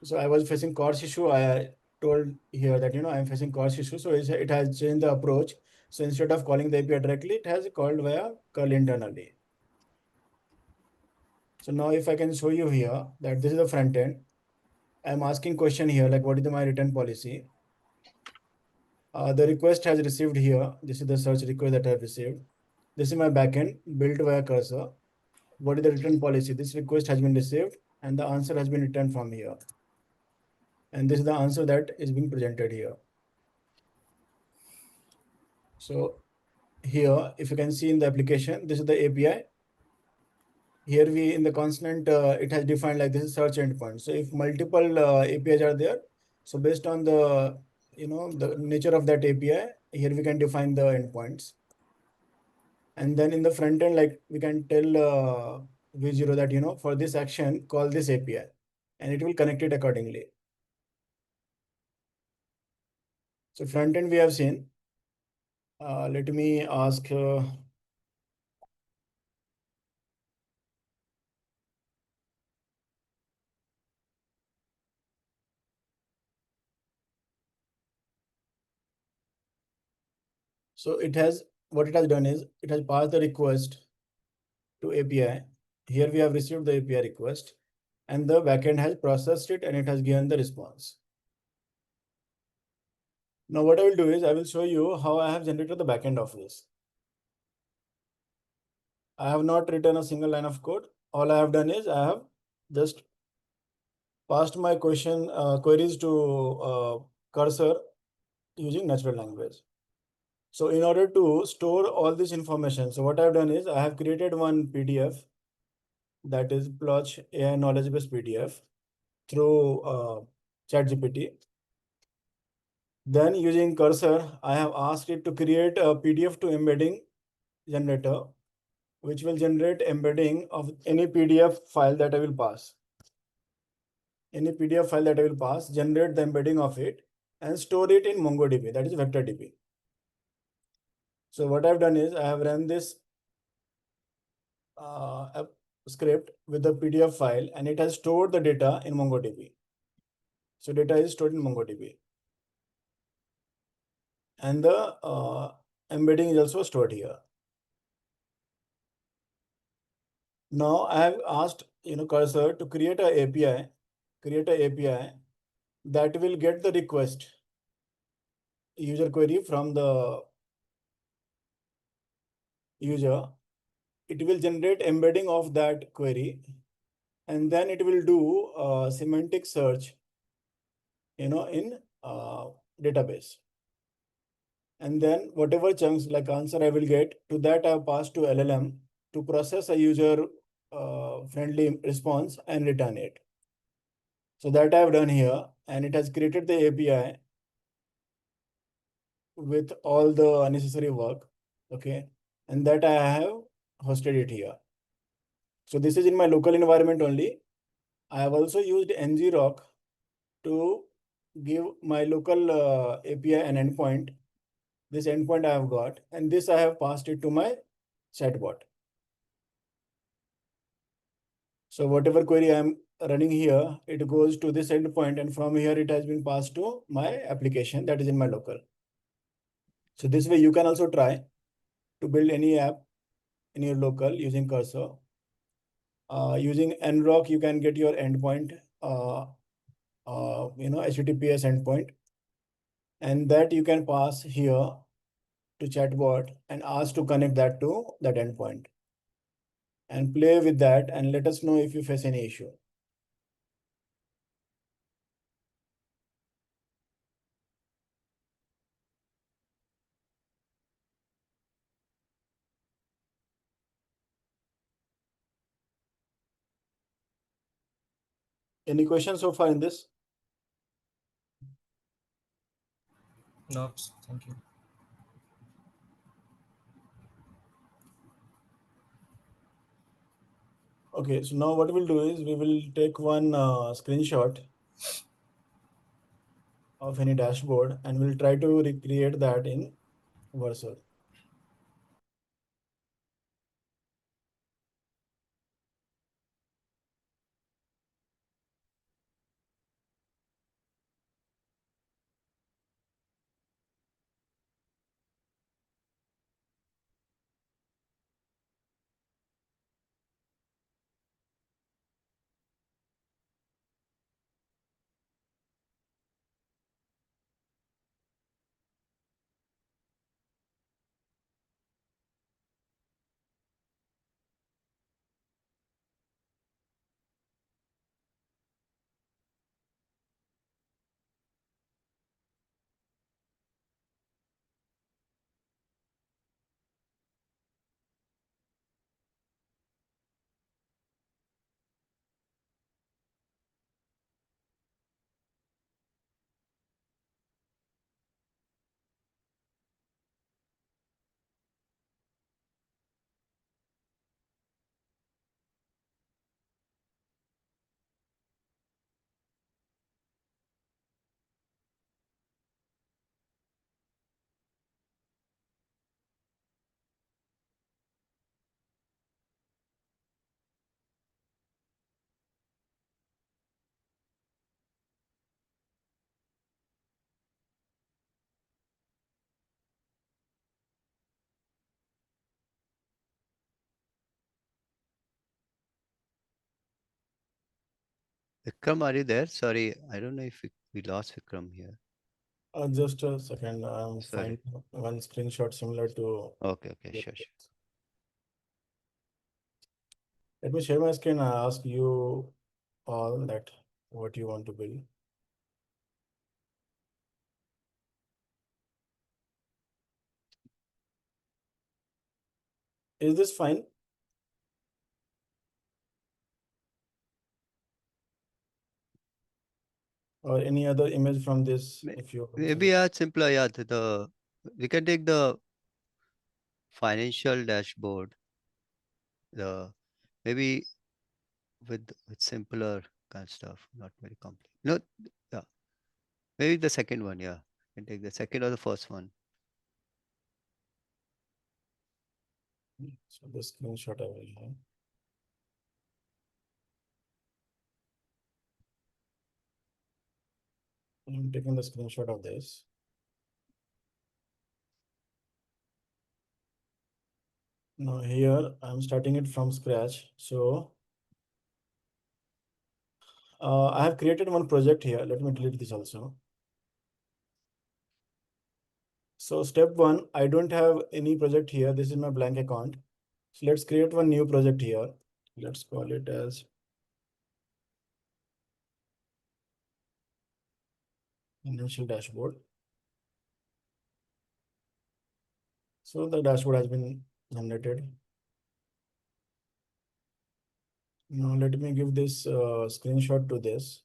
So I was facing course issue. I told here that, I'm facing cost issue. So it has changed the approach. So instead of calling the API directly, it has called via curl internally. So now if I can show you here that this is the front end, I'm asking question here, like what is my return policy? The request has received here. This is the search request that I have received. This is my backend built via cursor. What is the return policy? This request has been received and the answer has been returned from here. And this is the answer that is being presented here. So here, if you can see in the application, this is the API. Here in the constant, it has defined like this is search endpoint. So if multiple APIs are there, so based on the, the nature of that API, here we can define the endpoints. And then in the front end, like we can tell V0 that, for this action, call this API and it will connect it accordingly. So front end we have seen. Let me ask. So what it has done is it has passed the request to API. Here we have received the API request and the backend has processed it and it has given the response. Now what I will do is I will show you how I have generated the backend of this. I have not written a single line of code. All I have done is I have just passed my queries to cursor using natural language. So in order to store all this information, so what I've done is I have created one PDF that is Plotch.ai knowledge base PDF through ChatGPT. Then using cursor, I have asked it to create a PDF to embedding generator, which will generate embedding of any PDF file that I will pass. Any PDF file that I will pass, generate the embedding of it and store it in MongoDB, that is VectorDB. So what I've done is I have run this script with the PDF file and it has stored the data in MongoDB. So data is stored in MongoDB. And the embedding is also stored here. Now I have asked cursor to create an API that will get the request user query from the user. It will generate embedding of that query and then it will do semantic search in database. And then whatever chunks like answer I will get, to that I have passed to LLM to process a user friendly response and return it. So that I have done here, and it has created the API with all the necessary work. Okay, and that I have hosted it here. So this is in my local environment only. I have also used ngrok to give my local API an endpoint. This endpoint I have got, and this I have passed it to my chatbot. So whatever query I am running here, it goes to this endpoint, and from here it has been passed to my application that is in my local. So this way you can also try to build any app in your local using cursor. Using nrock, you can get your endpoint, HTTPS endpoint, and that you can pass here to chatbot and ask to connect that to that endpoint and play with that and let us know if you face any issue. Any questions so far in this? No, thank you. Okay, so now what we'll do is we will take one screenshot of any dashboard and we'll try to recreate that in Vercel. Vikram, are you there? Sorry, I don't know if we lost Vikram here. Just a second. I'm Sorry. finding one screenshot similar to. Okay, sure. Let me share my screen and ask you all that what you want to build. Is this fine? Or any other image from this? If you Maybe it's simpler. Yeah, we can take the financial dashboard. The maybe with simpler kind of stuff, not very complex. No, yeah, maybe the second one. Yeah, you can take the second or the first one. So the screenshot I will have. I'm taking the screenshot of this. Now here I'm starting it from scratch. So I have created one project here. Let me delete this also. So step one, I don't have any project here. This is my blank account. So let's create one new project here. Let's call it as financial dashboard. So the dashboard has been generated. Now let me give this screenshot to this.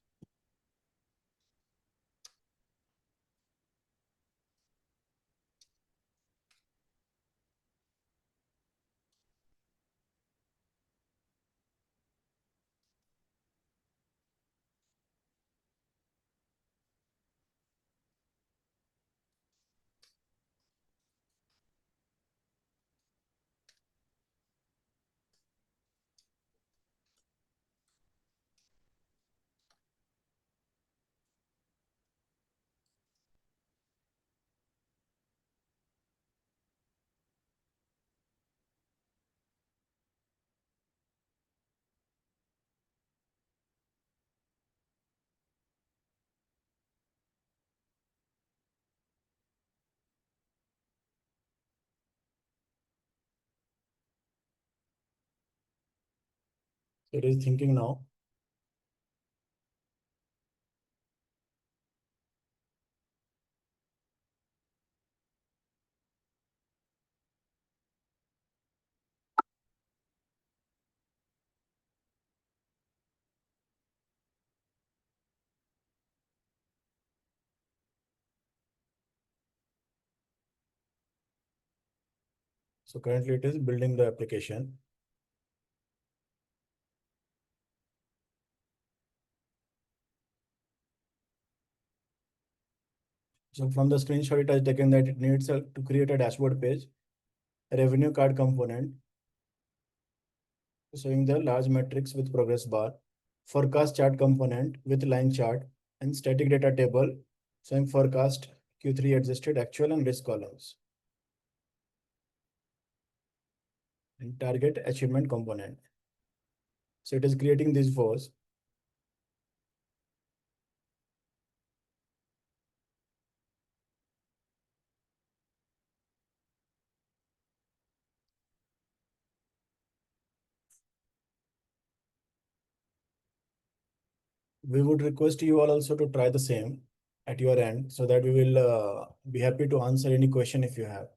It is thinking now. So currently it is building the application. So from the screenshot, it has taken that it needs to create a dashboard page, a revenue card component, showing the large metrics with progress bar, forecast chart component with line chart, and static data table showing forecast Q3 adjusted actual and risk columns. And target achievement component. So it is creating these fours. We would request you all also to try the same at your end so that we will be happy to answer any question if you have.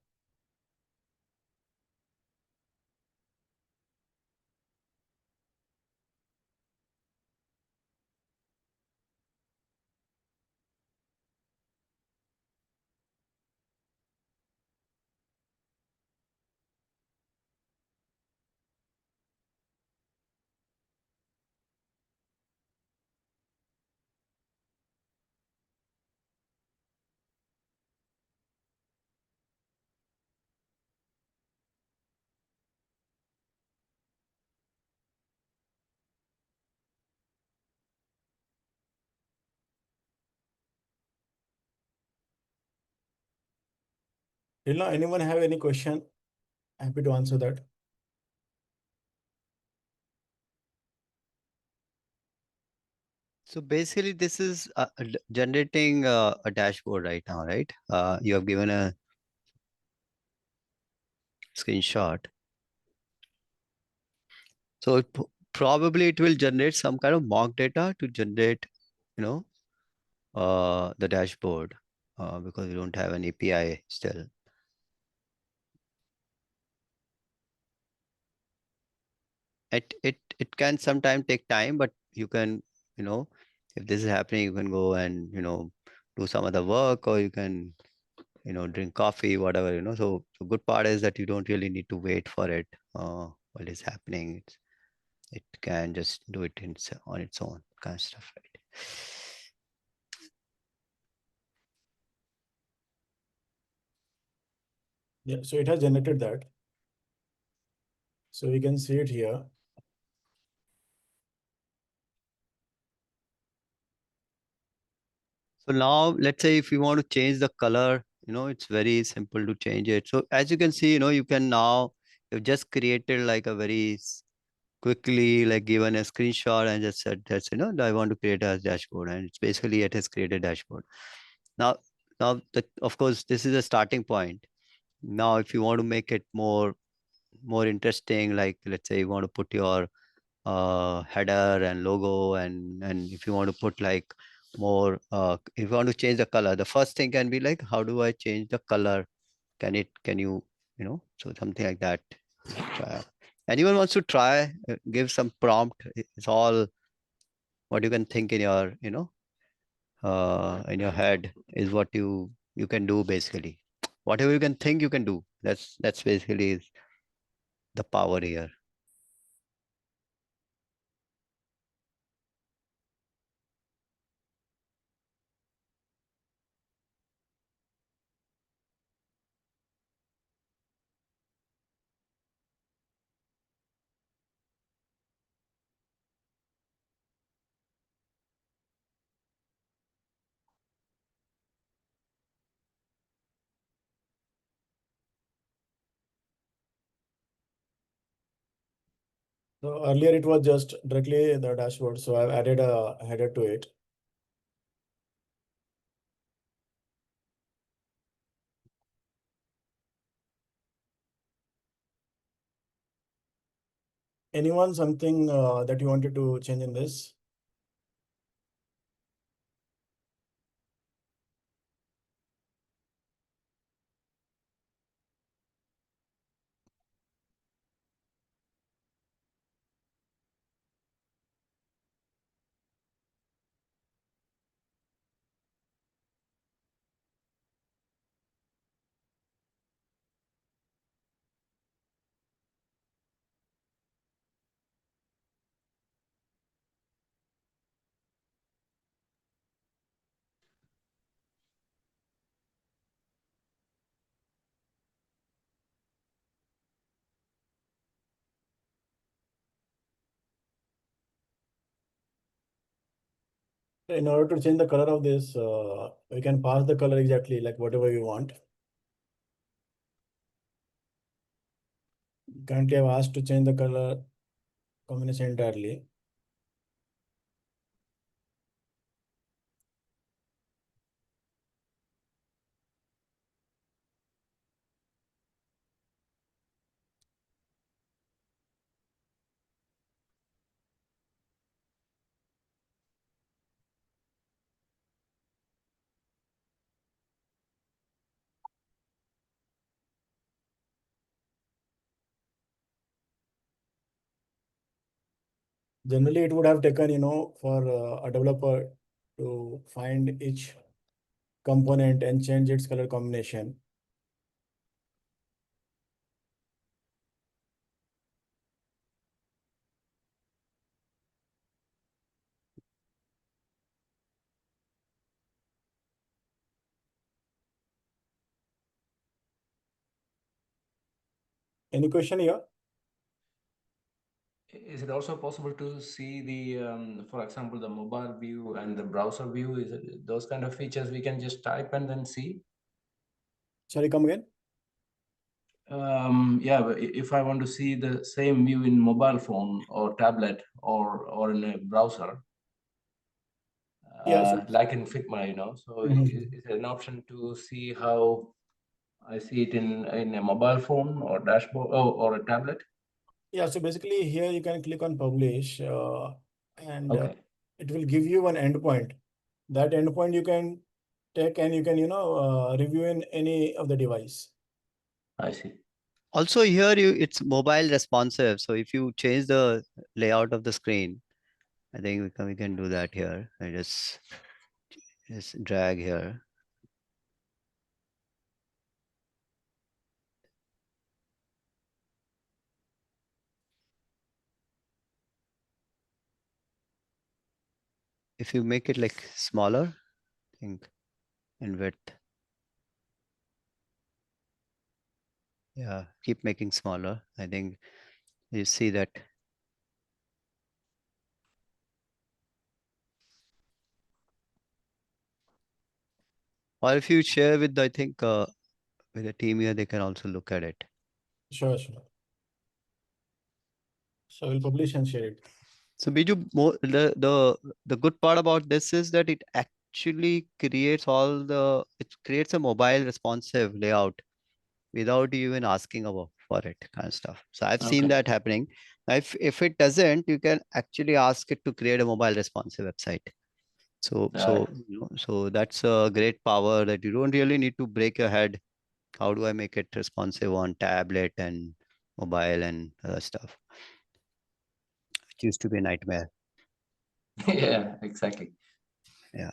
Till now, anyone have any question? Happy to answer that. So basically, this is generating a dashboard right now, right? You have given a screenshot. So probably it will generate some kind of mock data to generate, you know, the dashboard because we don't have an API still. It can sometimes take time, but you can, you know, if this is happening, you can go and, you know, do some other work, or you can, you know, drink coffee, whatever, you know. So the good part is that you don't really need to wait for it while it's happening. It can just do it on its own, kind of stuff, right? Yeah, so it has generated that. So we can see it here. So now let's say if you want to change the color, you know, it's very simple to change it. So as you can see, you know, you can now, you've just created like a very quickly, like given a screenshot and just said that's, you know, I want to create a dashboard, and it's basically it has created dashboard. Now, of course, this is a starting point. Now, if you want to make it more interesting, like let's say you want to put your header and logo, and if you want to put like more if you want to change the color, the first thing can be like, how do I change the color? Can you, you know, so something like that. Anyone wants to try, give some prompt. It's all what you can think in your, you know, in your head is what you can do basically. Whatever you can think, you can do. That's basically is the power here. So earlier it was just directly the dashboard. So I've added a header to it. Anyone, something that you wanted to change in this? In order to change the color of this, we can pass the color exactly like whatever you want. Currently, I've asked to change the color combination entirely. Generally, it would have taken, you know, for a developer to find each component and change its color combination. Any question here? Is it also possible to see the, for example, the mobile view and the browser view? Is it those kind of features we can just type and then see? Sorry, come again. Yeah, but if I want to see the same view in mobile phone or tablet or in a browser, like in Figma, you know. So it's an option to see how I see it in a mobile phone or dashboard or a tablet. Yeah, so basically here you can click on publish and Okay. it will give you an endpoint. That endpoint you can take and you can, review in any of the device. I see. Also here it's mobile responsive. So if you change the layout of the screen, I think we can do that here. I just drag here. If you make it like smaller, I think, in width. Yeah, keep making smaller. I think you see that. Or if you share with, I think, with the team here, they can also look at it. Sure. So we'll publish and share it. So Biju, the good part about this is that it actually creates it creates a mobile responsive layout without you even asking about for it kind of stuff. So I've seen that happening. If it doesn't, you can actually ask it to create a mobile responsive website. So that's a great power that you don't really need to break your head. How do I make it responsive on tablet and mobile and other stuff? It used to be a nightmare. Yeah, exactly. Yeah.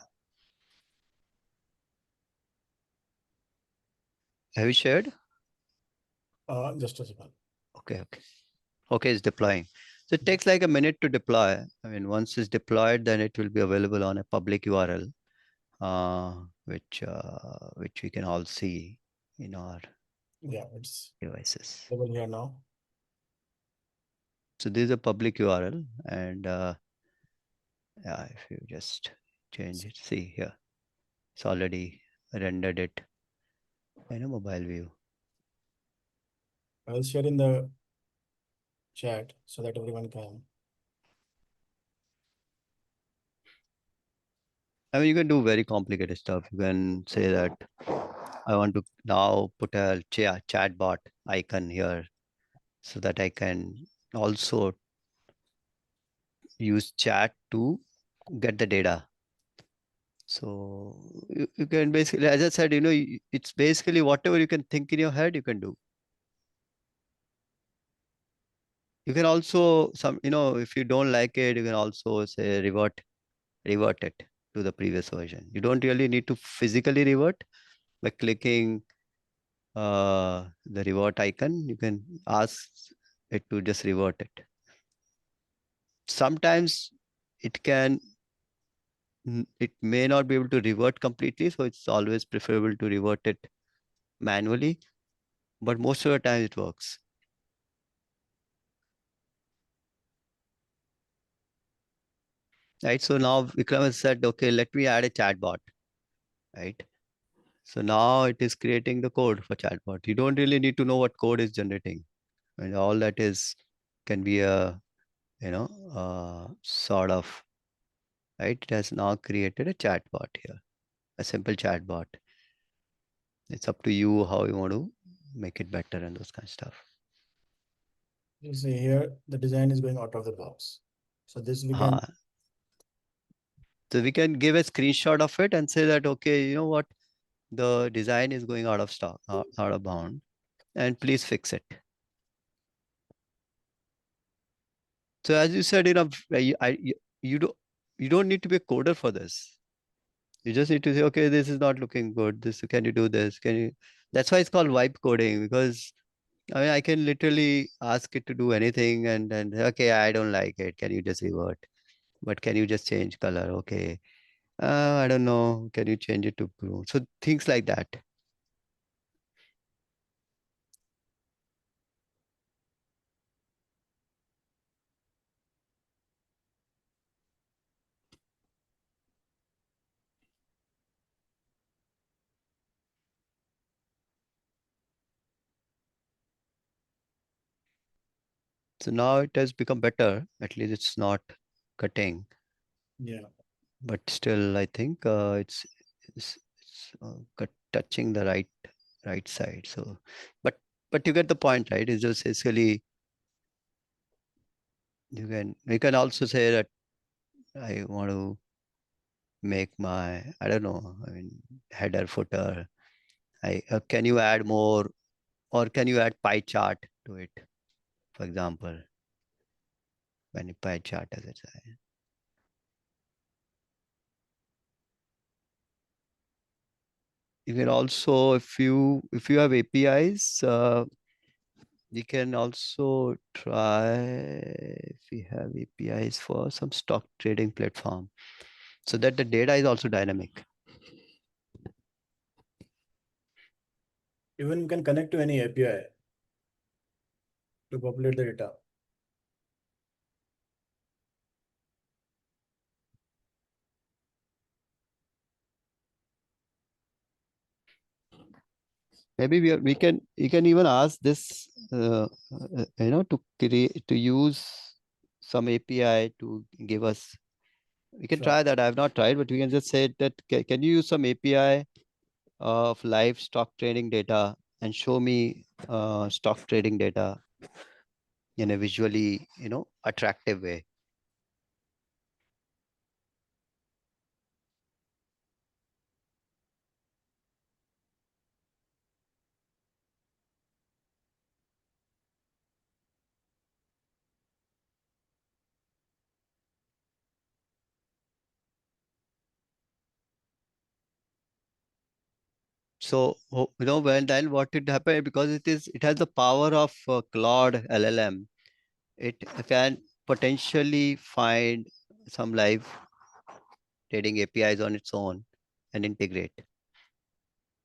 Have you shared? Just a second. Okay, it's deploying. So it takes like a minute to deploy. I mean, once it's deployed, then it will be available on a public URL, which we can all see in our It's devices. available here now. So this is a public URL, and yeah, if you just change it, see here, it's already rendered it in a mobile view. I'll share in the chat so that everyone can. I mean, you can do very complicated stuff. You can say that I want to now put a chatbot icon here so that I can also use chat to get the data. So you can basically, as I said, it's basically whatever you can think in your head, you can do. You can also if you don't like it, you can also say revert it to the previous version. You don't really need to physically revert. By clicking the revert icon, you can ask it to just revert it. Sometimes it may not be able to revert completely, so it's always preferable to revert it manually, but most of the time it works. Right, so now Vikram has said, okay, let me add a chatbot, right? So now it is creating the code for chatbot. You don't really need to know what code is generating, and all that is can be a sort of, right? It has now created a chatbot here, a simple chatbot. It's up to you how you want to make it better and those kind of stuff. You see here, the design is going out of the box. So this we can. So we can give a screenshot of it and say that, okay, you know what? The design is going out of stock, out of bound, and please fix it. So as you said, you don't need to be a coder for this. You just need to say, okay, this is not looking good. Can you do this? That's why it's called vibe coding, because I mean, I can literally ask it to do anything and okay, I don't like it. Can you just revert? But can you just change color? Okay. I don't know. Can you change it to blue? So things like that. So now it has become better. At least it's not cutting. Yeah. but still I think it's touching the right side. So, but you get the point, right? It's just basically we can also say that I want to make my, I don't know, I mean, header, footer. Can you add more, or can you add pie chart to it, for example, when you pie chart as it say. You can also, if you have APIs, you can also try if we have APIs for some stock trading platform, so that the data is also dynamic. Even you can connect to any API to populate the data. Maybe we can, you can even ask this, to create, to use some API to give us. We can Sure. try that. I have not tried, but we can just say that can you use some API of live stock trading data and show me stock trading data in a visually, attractive way. So, when then what would happen, because it has the power of Claude LLM, it can potentially find some live trading APIs on its own and integrate.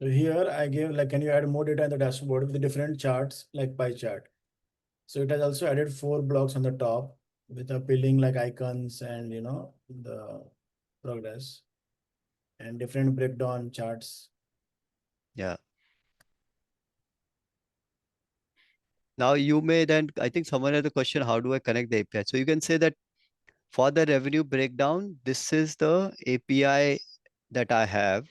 So here I gave like, can you add more data in the dashboard with the different charts like pie chart? So it has also added 4 blocks on the top with appealing like icons and the progress and different breakdown charts. Yeah. Now you may then, I think someone had the question, how do I connect the API? So you can say that for the revenue breakdown, this is the API that I have.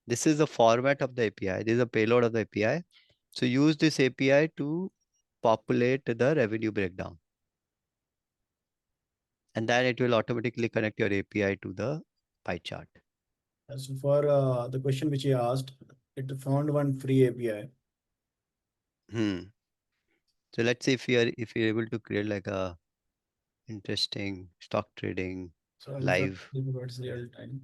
This is the format of the API. This is a payload of the API. So use this API to populate the revenue breakdown. And then it will automatically connect your API to the pie chart. So for the question which he asked, it found one free API. So let's see if you're able to create like a interesting stock trading So I'll try live. to what's real time.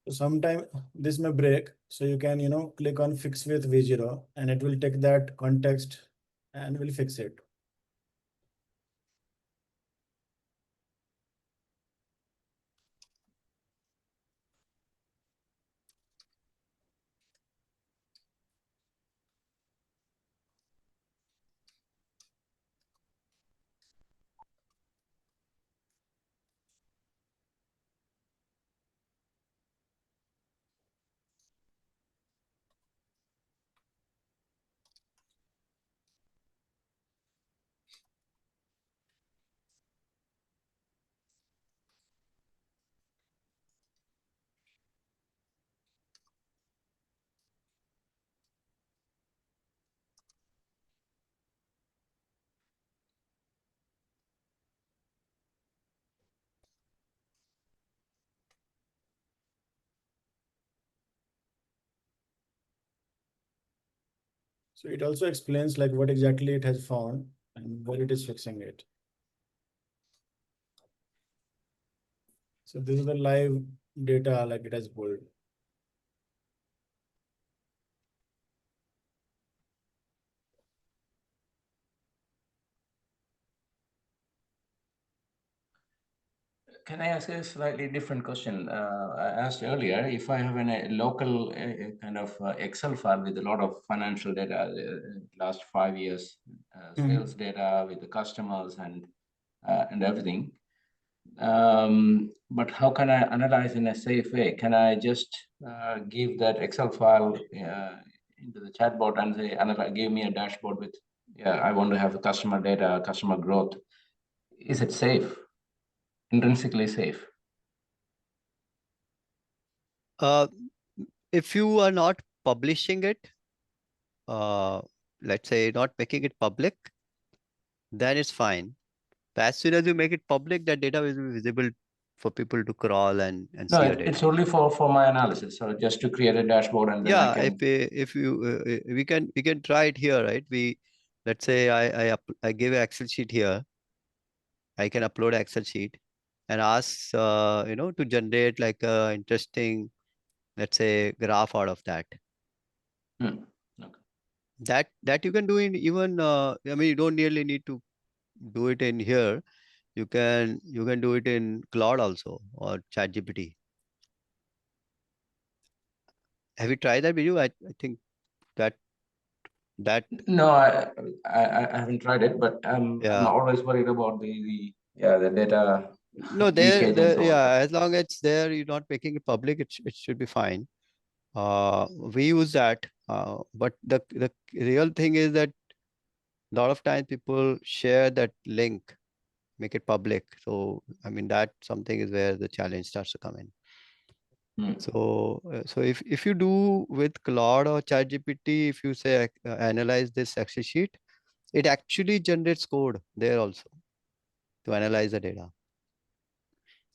So sometime this may break. So you can, click on fix with V0 and it will take that context and will fix it. So it also explains like what exactly it has found and where it is fixing it. So this is the live data like it has pulled. Can I ask a slightly different question? I asked earlier if I have a local kind of Excel file with a lot of financial data, last 5 years sales data with the customers and everything. But how can I analyze in a safe way? Can I just give that Excel file into the chatbot and say, give me a dashboard with, I want to have the customer data, customer growth. Is it safe? Intrinsically safe? If you are not publishing it, let's say not making it public, then it's fine. But as soon as you make it public, that data will be visible for people to crawl and No, see your data. it's only for my analysis. So just to create a dashboard and then I can. If you we can try it here, right? Let's say I give an Excel sheet here. I can upload an Excel sheet and ask to generate like a interesting, let's say, graph out of that. Okay. That you can do in even I mean, you don't really need to do it in here. You can do it in Claude also or ChatGPT. Have you tried that video? I think that No, I haven't tried it, but I'm always worried about the data no, leakage and so on. as long as it's there, you're not making it public, it should be fine. We use that, but the real thing is that a lot of times people share that link, make it public. So I mean, that something is where the challenge starts to come in. So if you do with Claude or ChatGPT, if you say analyze this Excel sheet, it actually generates code there also to analyze the data.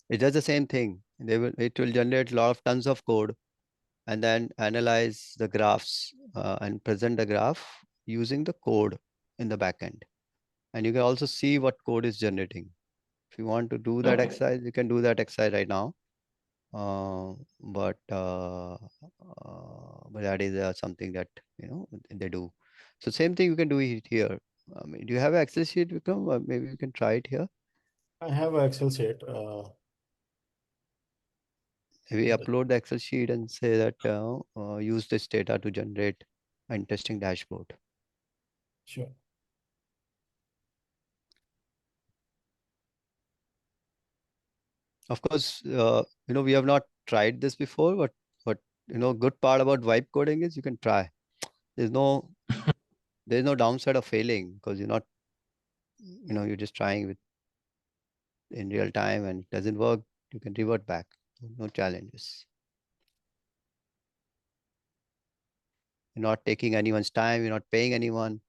It does the same thing. It will generate a lot of tons of code and then analyze the graphs and present the graph using the code in the backend. And you can also see what code is generating. If you want to do that exercise, you can do that exercise right now. But that is something that they do. So same thing you can do it here. I mean, do you have an Excel sheet, Vikram? Maybe you can try it here. I have an Excel sheet. We upload the Excel sheet and say that use this data to generate an interesting dashboard. Sure. Of course, we have not tried this before, but good part about vibe coding is you can try. There's no downside of failing because you're not, you're just trying with in real time and it doesn't work. You can revert back. No challenges. You're not taking anyone's time. You're not paying anyone.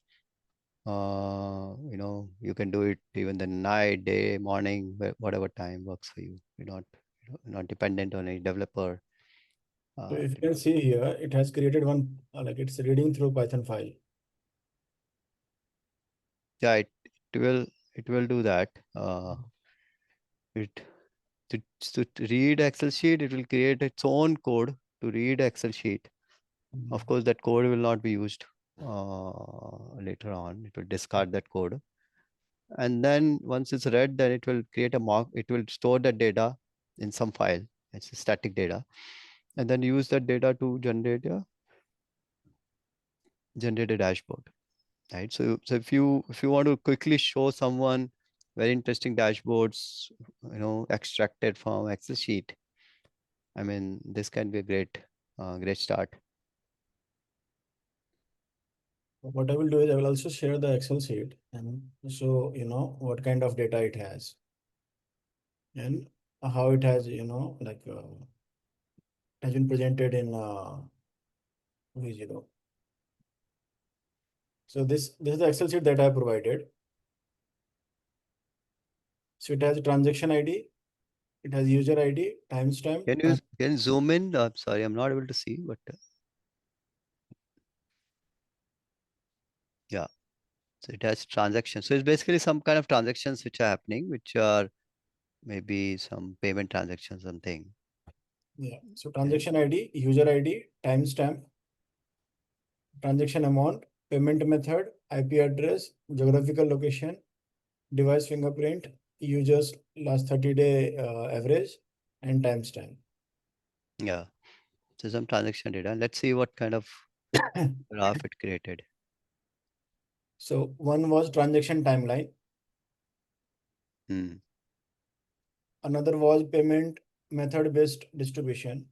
You can do it even the night, day, morning, whatever time works for you. You're not dependent on a developer. So if you can see here, it has created one, like it's reading through Python file. Yeah, it will do that. To read Excel sheet, it will create its own code to read Excel sheet. Of course, that code will not be used later on. It will discard that code. And then once it's read, then it will create a mock. It will store that data in some file. It's static data. And then use that data to generate a dashboard. Right. So if you want to quickly show someone very interesting dashboards, extracted from Excel sheet, I mean, this can be a great start. What I will do is I will also share the Excel sheet and show, what kind of data it has and how it has, has been presented in V0. So this is the Excel sheet that I provided. So it has a transaction ID, it has user ID, timestamp. Can you zoom in? Sorry, I'm not able to see, but Yeah. So it has transactions. So it's basically some kind of transactions which are happening, which are maybe some payment transactions, something. Yeah. So transaction ID, user ID, timestamp, transaction amount, payment method, IP address, geographical location, device fingerprint, users last 30-day average, and timestamp. Yeah. So some transaction data. Let's see what kind of graph it created. So one was transaction timeline. Hmm. Another was payment method based distribution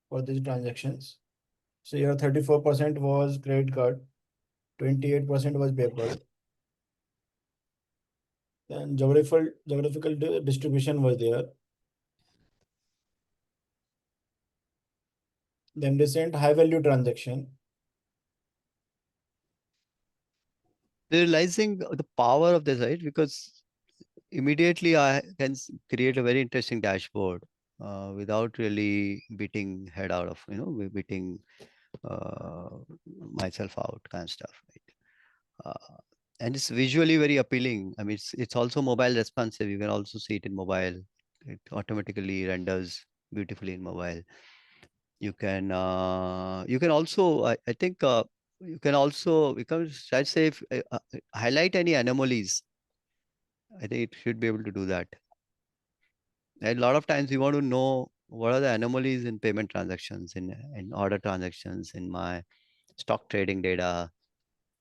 for these transactions. So here 34% was credit card, 28% was PayPal. Then geographical distribution was there. Then recent high value transaction. Realizing the power of this, right? Because immediately I can create a very interesting dashboard without really beating head out of, beating uh, myself out kind of stuff, right? And it's visually very appealing. I mean, it's also mobile responsive. You can also see it in mobile. It automatically renders beautifully in mobile. You can also, I think, you can also, because I'd say, if highlight any anomalies. I think it should be able to do that. And a lot of times we want to know what are the anomalies in payment transactions, in order transactions, in my stock trading data,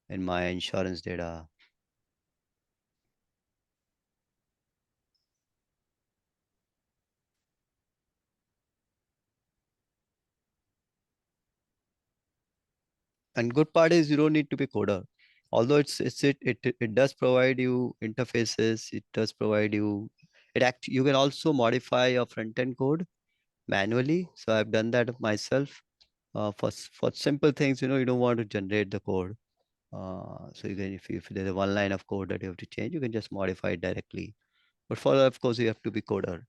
in my insurance data. And good part is you don't need to be coder. Although it does provide you interfaces, it does provide you, you can also modify your front end code manually. So I've done that myself. For simple things, you don't want to generate the code. So you can, if there's a one line of code that you have to change, you can just modify it directly. But for that, of course, you have to be coder.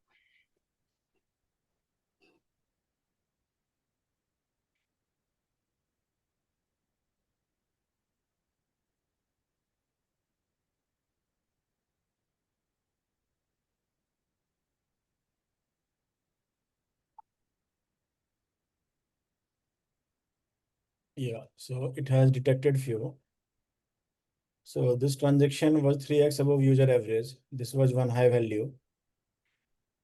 Yeah, so it has detected few. So this transaction was 3x above user average. This was one high value.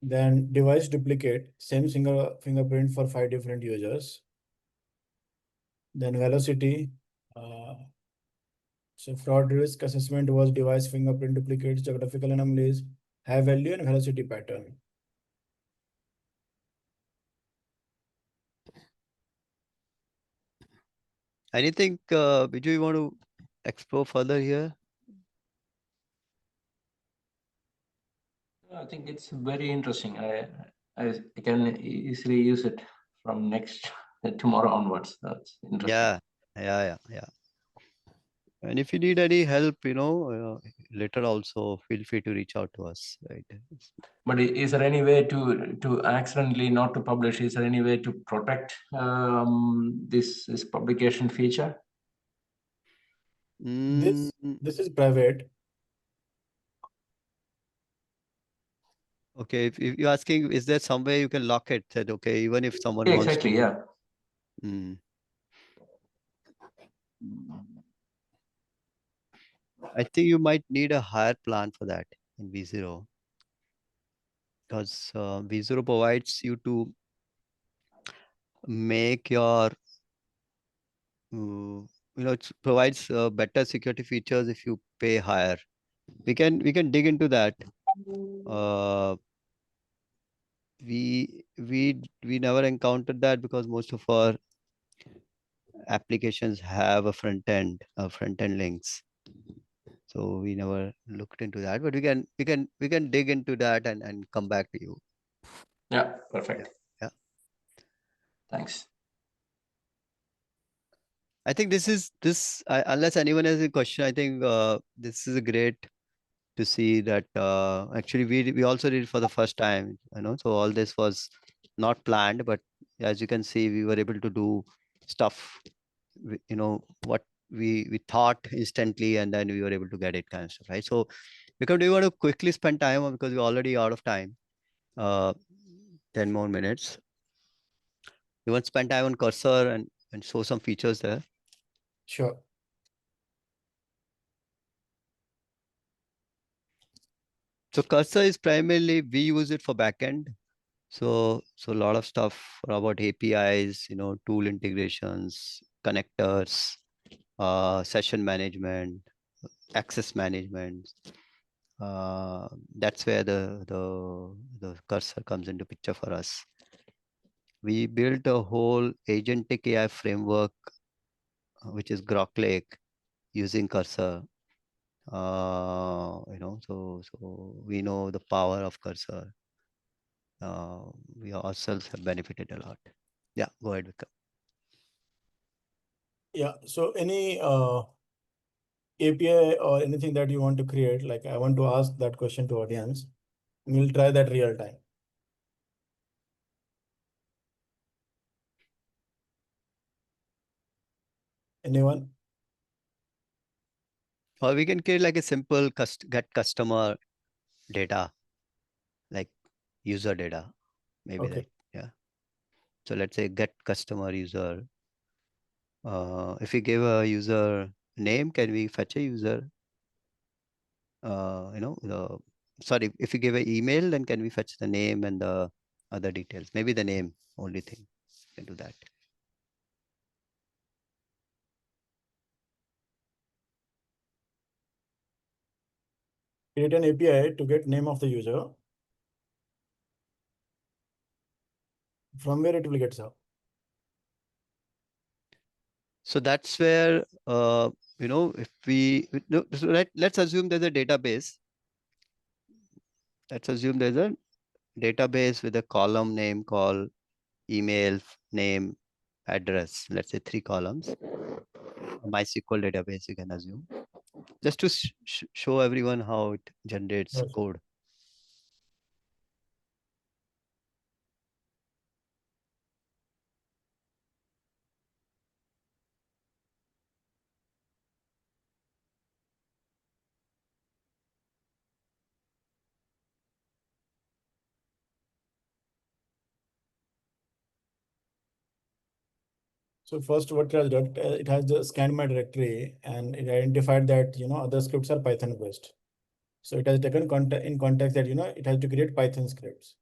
Then device duplicate, same single fingerprint for 5 different users. Then velocity. So fraud risk assessment was device fingerprint duplicates, geographical anomalies, high value and velocity pattern. Anything, Biju, you want to explore further here? I think it's very interesting. I can easily use it from next tomorrow onwards. That's interesting. Yeah. And if you need any help, later also feel free to reach out to us, right? But is there any way to accidentally not to publish? Is there any way to protect this publication feature? Mm, This is private. okay, if you're asking, is there some way you can lock it? That okay, even if someone Yeah, wants exactly. to. Yeah. Mm, I think you might need a higher plan for that in V0, because V0 provides you to make your, it provides better security features if you pay higher. We can dig into that. Uh, we never encountered that because most of our applications have a front end links. So we never looked into that, but we can dig into that and come back to you. Yeah. Perfect. Yeah. Thanks. I think unless anyone has a question, I think this is a great to see that actually we also did it for the first time, so all this was not planned, but as you can see, we were able to do stuff, what we thought instantly, and then we were able to get it kind of stuff, right? So because we want to quickly spend time because we're already out of time, 10 more minutes. You want to spend time on cursor and show some features there. Sure. So cursor is primarily, we use it for backend. So a lot of stuff about APIs, tool integrations, connectors, session management, access management. That's where the cursor comes into picture for us. We built a whole agentic AI framework, which is Grok Lake, using cursor. So we know the power of cursor. We ourselves have benefited a lot. Yeah, go ahead, Vikram. Yeah. So any API or anything that you want to create, like I want to ask that question to audience. We'll try that real time. Anyone? Or we can create like a simple get customer data, like user data, maybe Okay. that. Yeah. So let's say get customer user. If we give a user name, can we fetch a user? Sorry, if you give an email, then can we fetch the name and the other details? Maybe the name only thing. Can do that. Create an API to get name of the user. From where it will get served? So that's where if we so let's assume there's a database. Let's assume there's a database with a column name called email, name, address. Let's say 3 columns. A MySQL database, you can assume. Just to show everyone how it generates Yes. code. So first what it has done, it has just scanned my directory and it identified that, other scripts are Python based. So it has taken in context that, it has to create Python scripts.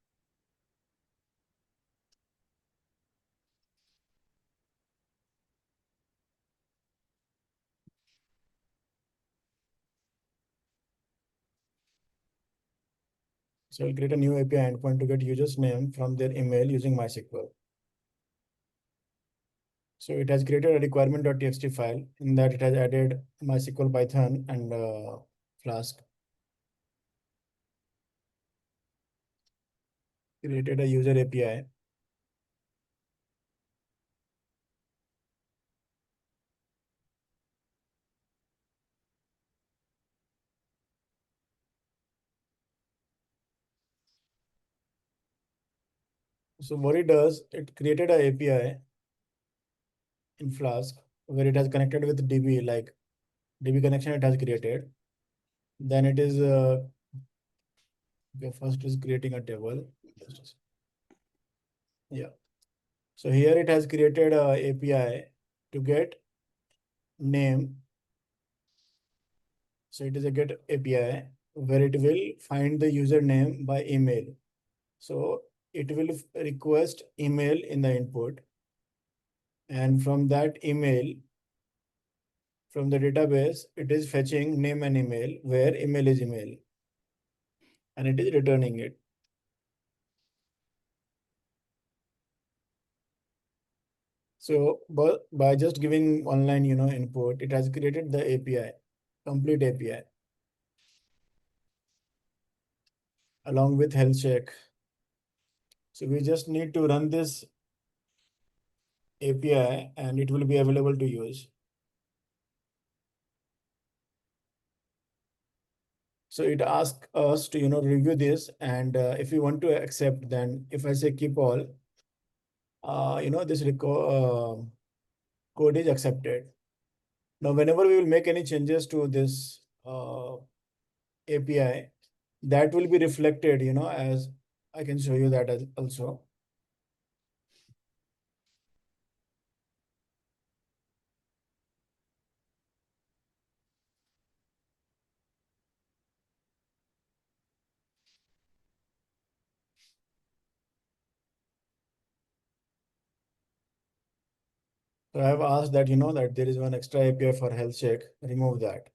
So I'll create a new API endpoint to get user's name from their email using MySQL. So it has created a requirement.txt file in that it has added MySQL, Python, and Flask. Created a user API. So what it does, it created an API in Flask where it has connected with DB, like DB connection it has created. Then it is first is creating a table. Yeah. So here it has created a API to get name. So it is a get API where it will find the username by email. So it will request email in the input. And from that email, from the database, it is fetching name and email where email is email. And it is returning it. So by just giving online, input, it has created the API, complete API, along with health check. So we just need to run this API and it will be available to use. So it asks us to, review this. And if we want to accept, then if I say keep all, this code is accepted. Now, whenever we will make any changes to this API, that will be reflected, as I can show you that as also. So I have asked that, that there is one extra API for health check, remove that.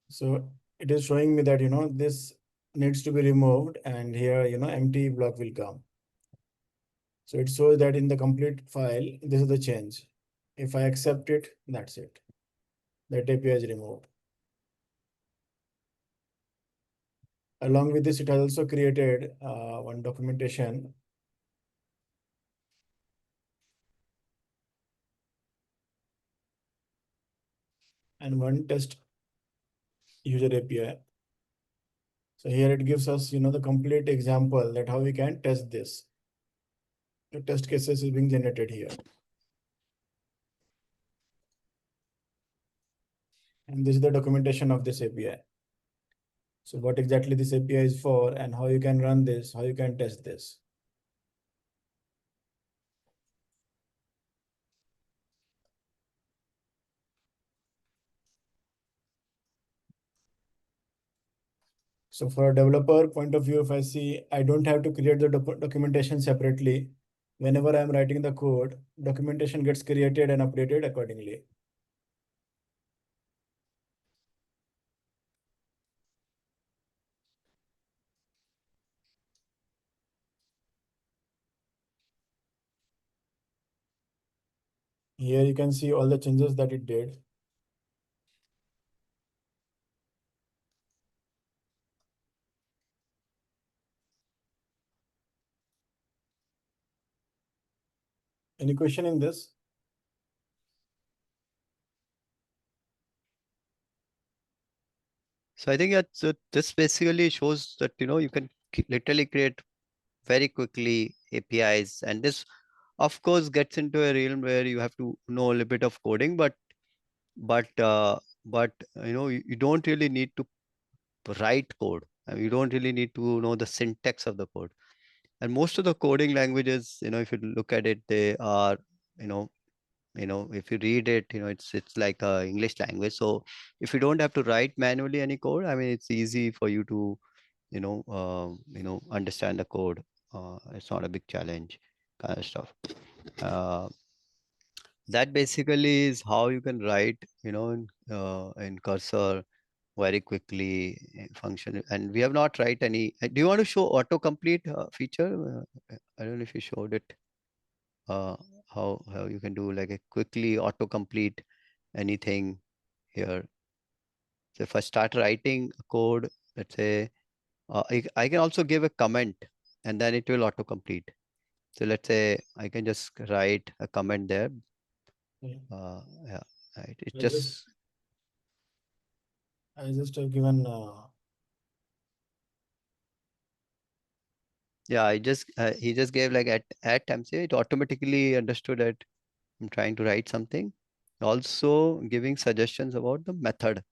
So it is showing me that, this needs to be removed, and here, empty block will come. So it shows that in the complete file, this is the change. If I accept it, that's it. That API is removed. Along with this, it has also created one documentation. And one test user API. So here it gives us, the complete example that how we can test this. The test cases is being generated here. And this is the documentation of this API. So what exactly this API is for and how you can run this, how you can test this. So for a developer point of view, if I see, I don't have to create the documentation separately. Whenever I'm writing the code, documentation gets created and updated accordingly. Here you can see all the changes that it did. Any question in this? So I think that this basically shows that you can literally create very quickly APIs, and this of course gets into a realm where you have to know a little bit of coding, but you don't really need to write code. I mean, you don't really need to know the syntax of the code. And most of the coding languages, if you look at it, they are, you know, if you read it, it's like a English language. So if you don't have to write manually any code, I mean, it's easy for you to, understand the code. It's not a big challenge, kind of stuff. Uh, that basically is how you can write, in cursor very quickly function. And we have not write any. Do you want to show autocomplete feature? I don't know if you showed it. Uh, how you can do like a quickly autocomplete anything here. So if I start writing a code, let's say, I can also give a comment and then it will autocomplete. So let's say I can just write a comment there. Yeah, right. It just I just have given yeah, he just gave like at MC, it automatically understood that I'm trying to write something. Also giving suggestions about the method.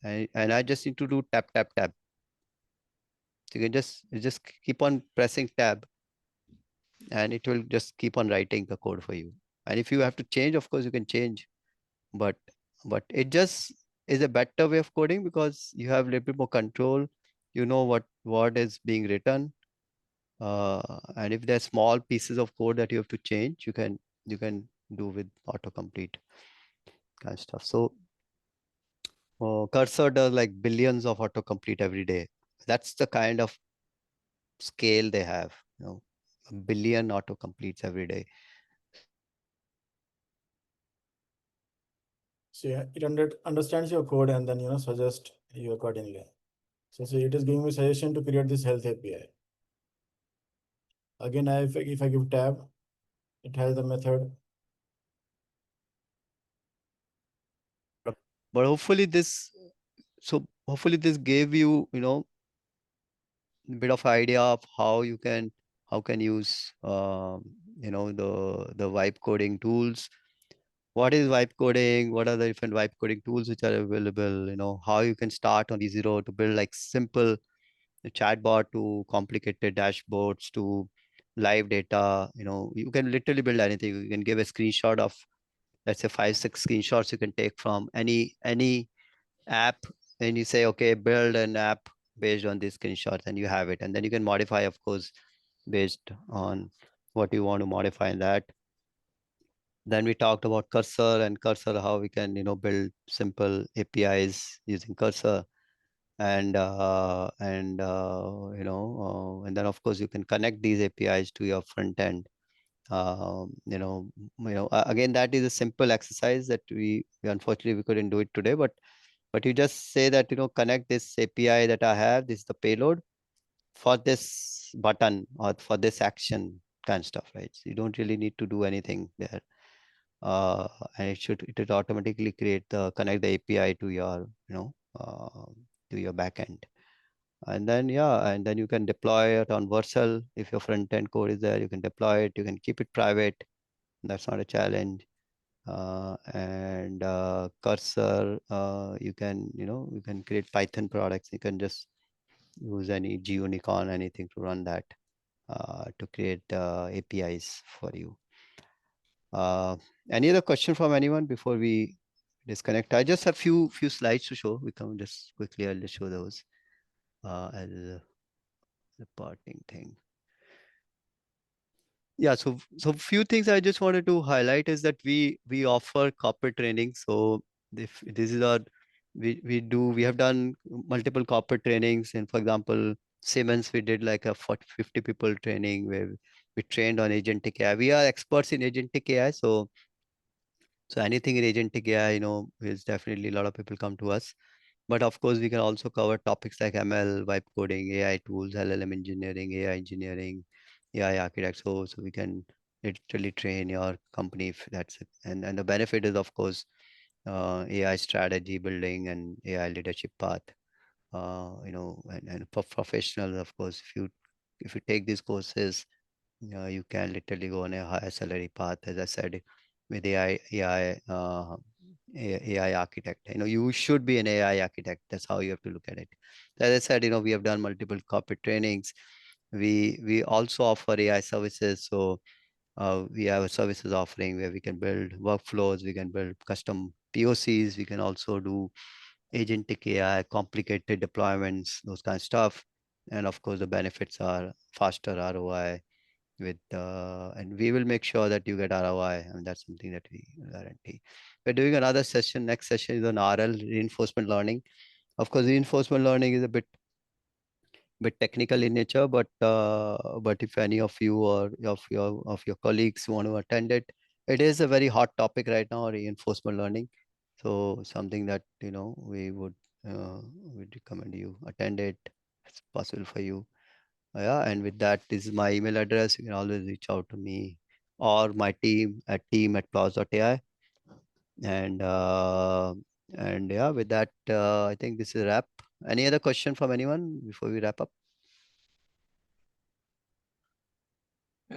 And I just need to do tap, tap, tap. So you just keep on pressing tab and it will just keep on writing the code for you. And if you have to change, of course you can change, but it just is a better way of coding because you have a little bit more control. You know what is being written. And if there's small pieces of code that you have to change, you can do with autocomplete kind of stuff. So Cursor does like billions of autocomplete every day. That's the kind of scale they have. A billion autocompletes every day. so yeah, it understands your code and then suggest you accordingly. So it is giving me suggestion to create this health API. Again, if I give tab, it has the method. But hopefully this gave you, bit of idea of how can use the vibe coding tools. What is vibe coding? What are the different vibe coding tools which are available? How you can start on zero to build like simple chatbot to complicated dashboards to live data. You can literally build anything. You can give a screenshot of, let's say, 5-6 screenshots you can take from any app, and you say, okay, build an app based on these screenshots, and you have it. And then you can modify, of course, based on what you want to modify in that. Then we talked about cursor, how we can build simple APIs using cursor. And and then of course you can connect these APIs to your front end. Again, that is a simple exercise that we unfortunately we couldn't do it today, but you just say that connect this API that I have, this is the payload for this button or for this action kind of stuff, right? So you don't really need to do anything there. And it will automatically connect the API to your to your backend. And then you can deploy it on Vercel. If your front end code is there, you can deploy it. You can keep it private. That's not a challenge. And cursor, you can create Python products. You can just use any GUnicorn, anything to run that, to create APIs for you. Any other question from anyone before we disconnect? I just have few slides to show. We can just quickly, I'll just show those as the parting thing. Yeah, so few things I just wanted to highlight is that we offer corporate training. So if this is our we have done multiple corporate trainings, and for example, Siemens, we did like a 50 people training where we trained on agentic AI. We are experts in agentic AI, so anything in agentic AI, is definitely a lot of people come to us. But of course, we can also cover topics like ML, vibe coding, AI tools, LLM engineering, AI engineering, AI architect. So we can literally train your company if that's it. And the benefit is, of course, AI strategy building and AI leadership path. And for professionals, of course, if you take these courses, you can literally go on a higher salary path, as I said, with AI architect. You should be an AI architect. That's how you have to look at it. As I said, we have done multiple corporate trainings. We also offer AI services. So we have a services offering where we can build workflows, we can build custom POCs, we can also do agentic AI, complicated deployments, those kind of stuff. And of course, the benefits are faster ROI and we will make sure that you get ROI, and that's something that we guarantee. We're doing another session. Next session is on RL, reinforcement learning. Of course, reinforcement learning is a bit technical in nature, but if any of you or of your colleagues want to attend it, it is a very hot topic right now, reinforcement learning. So something that we would recommend you attend it. It's possible for you. Yeah, and with that, this is my email address. You can always reach out to me or my team at Plotch.ai. And yeah, with that, I think this is a wrap. Any other question from anyone before we wrap up?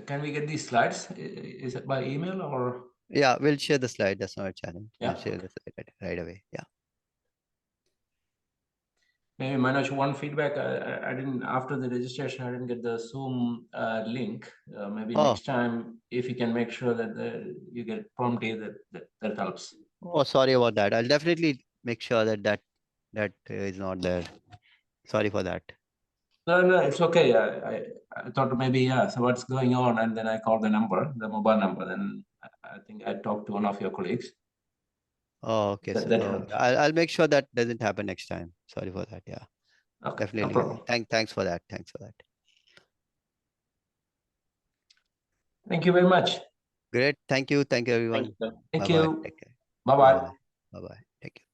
Can we get these slides? Is it by email or? Yeah, we'll share the slide. That's not a challenge. Yeah, We'll share the slide right away. Yeah. Maybe Manoj, one feedback. I didn't, after the registration, I didn't get the Zoom link. Maybe next time, if you can make sure that you get promptly, that helps. Oh, sorry about that. I'll definitely make sure that is not there. Sorry for that. No, it's okay. I thought maybe, so what's going on? And then I called the mobile number. Then I think I talked to one of your colleagues. Oh, okay. That helped. I'll make sure that doesn't happen next time. Sorry for that. Yeah. Okay, Definitely. no problem. Thanks for that. Thanks for that. Thank you very much. Great. Thank you. Thank you, everyone. Thank Bye-bye. you. Take care. Bye-bye. Bye-bye. Bye-bye. Take care.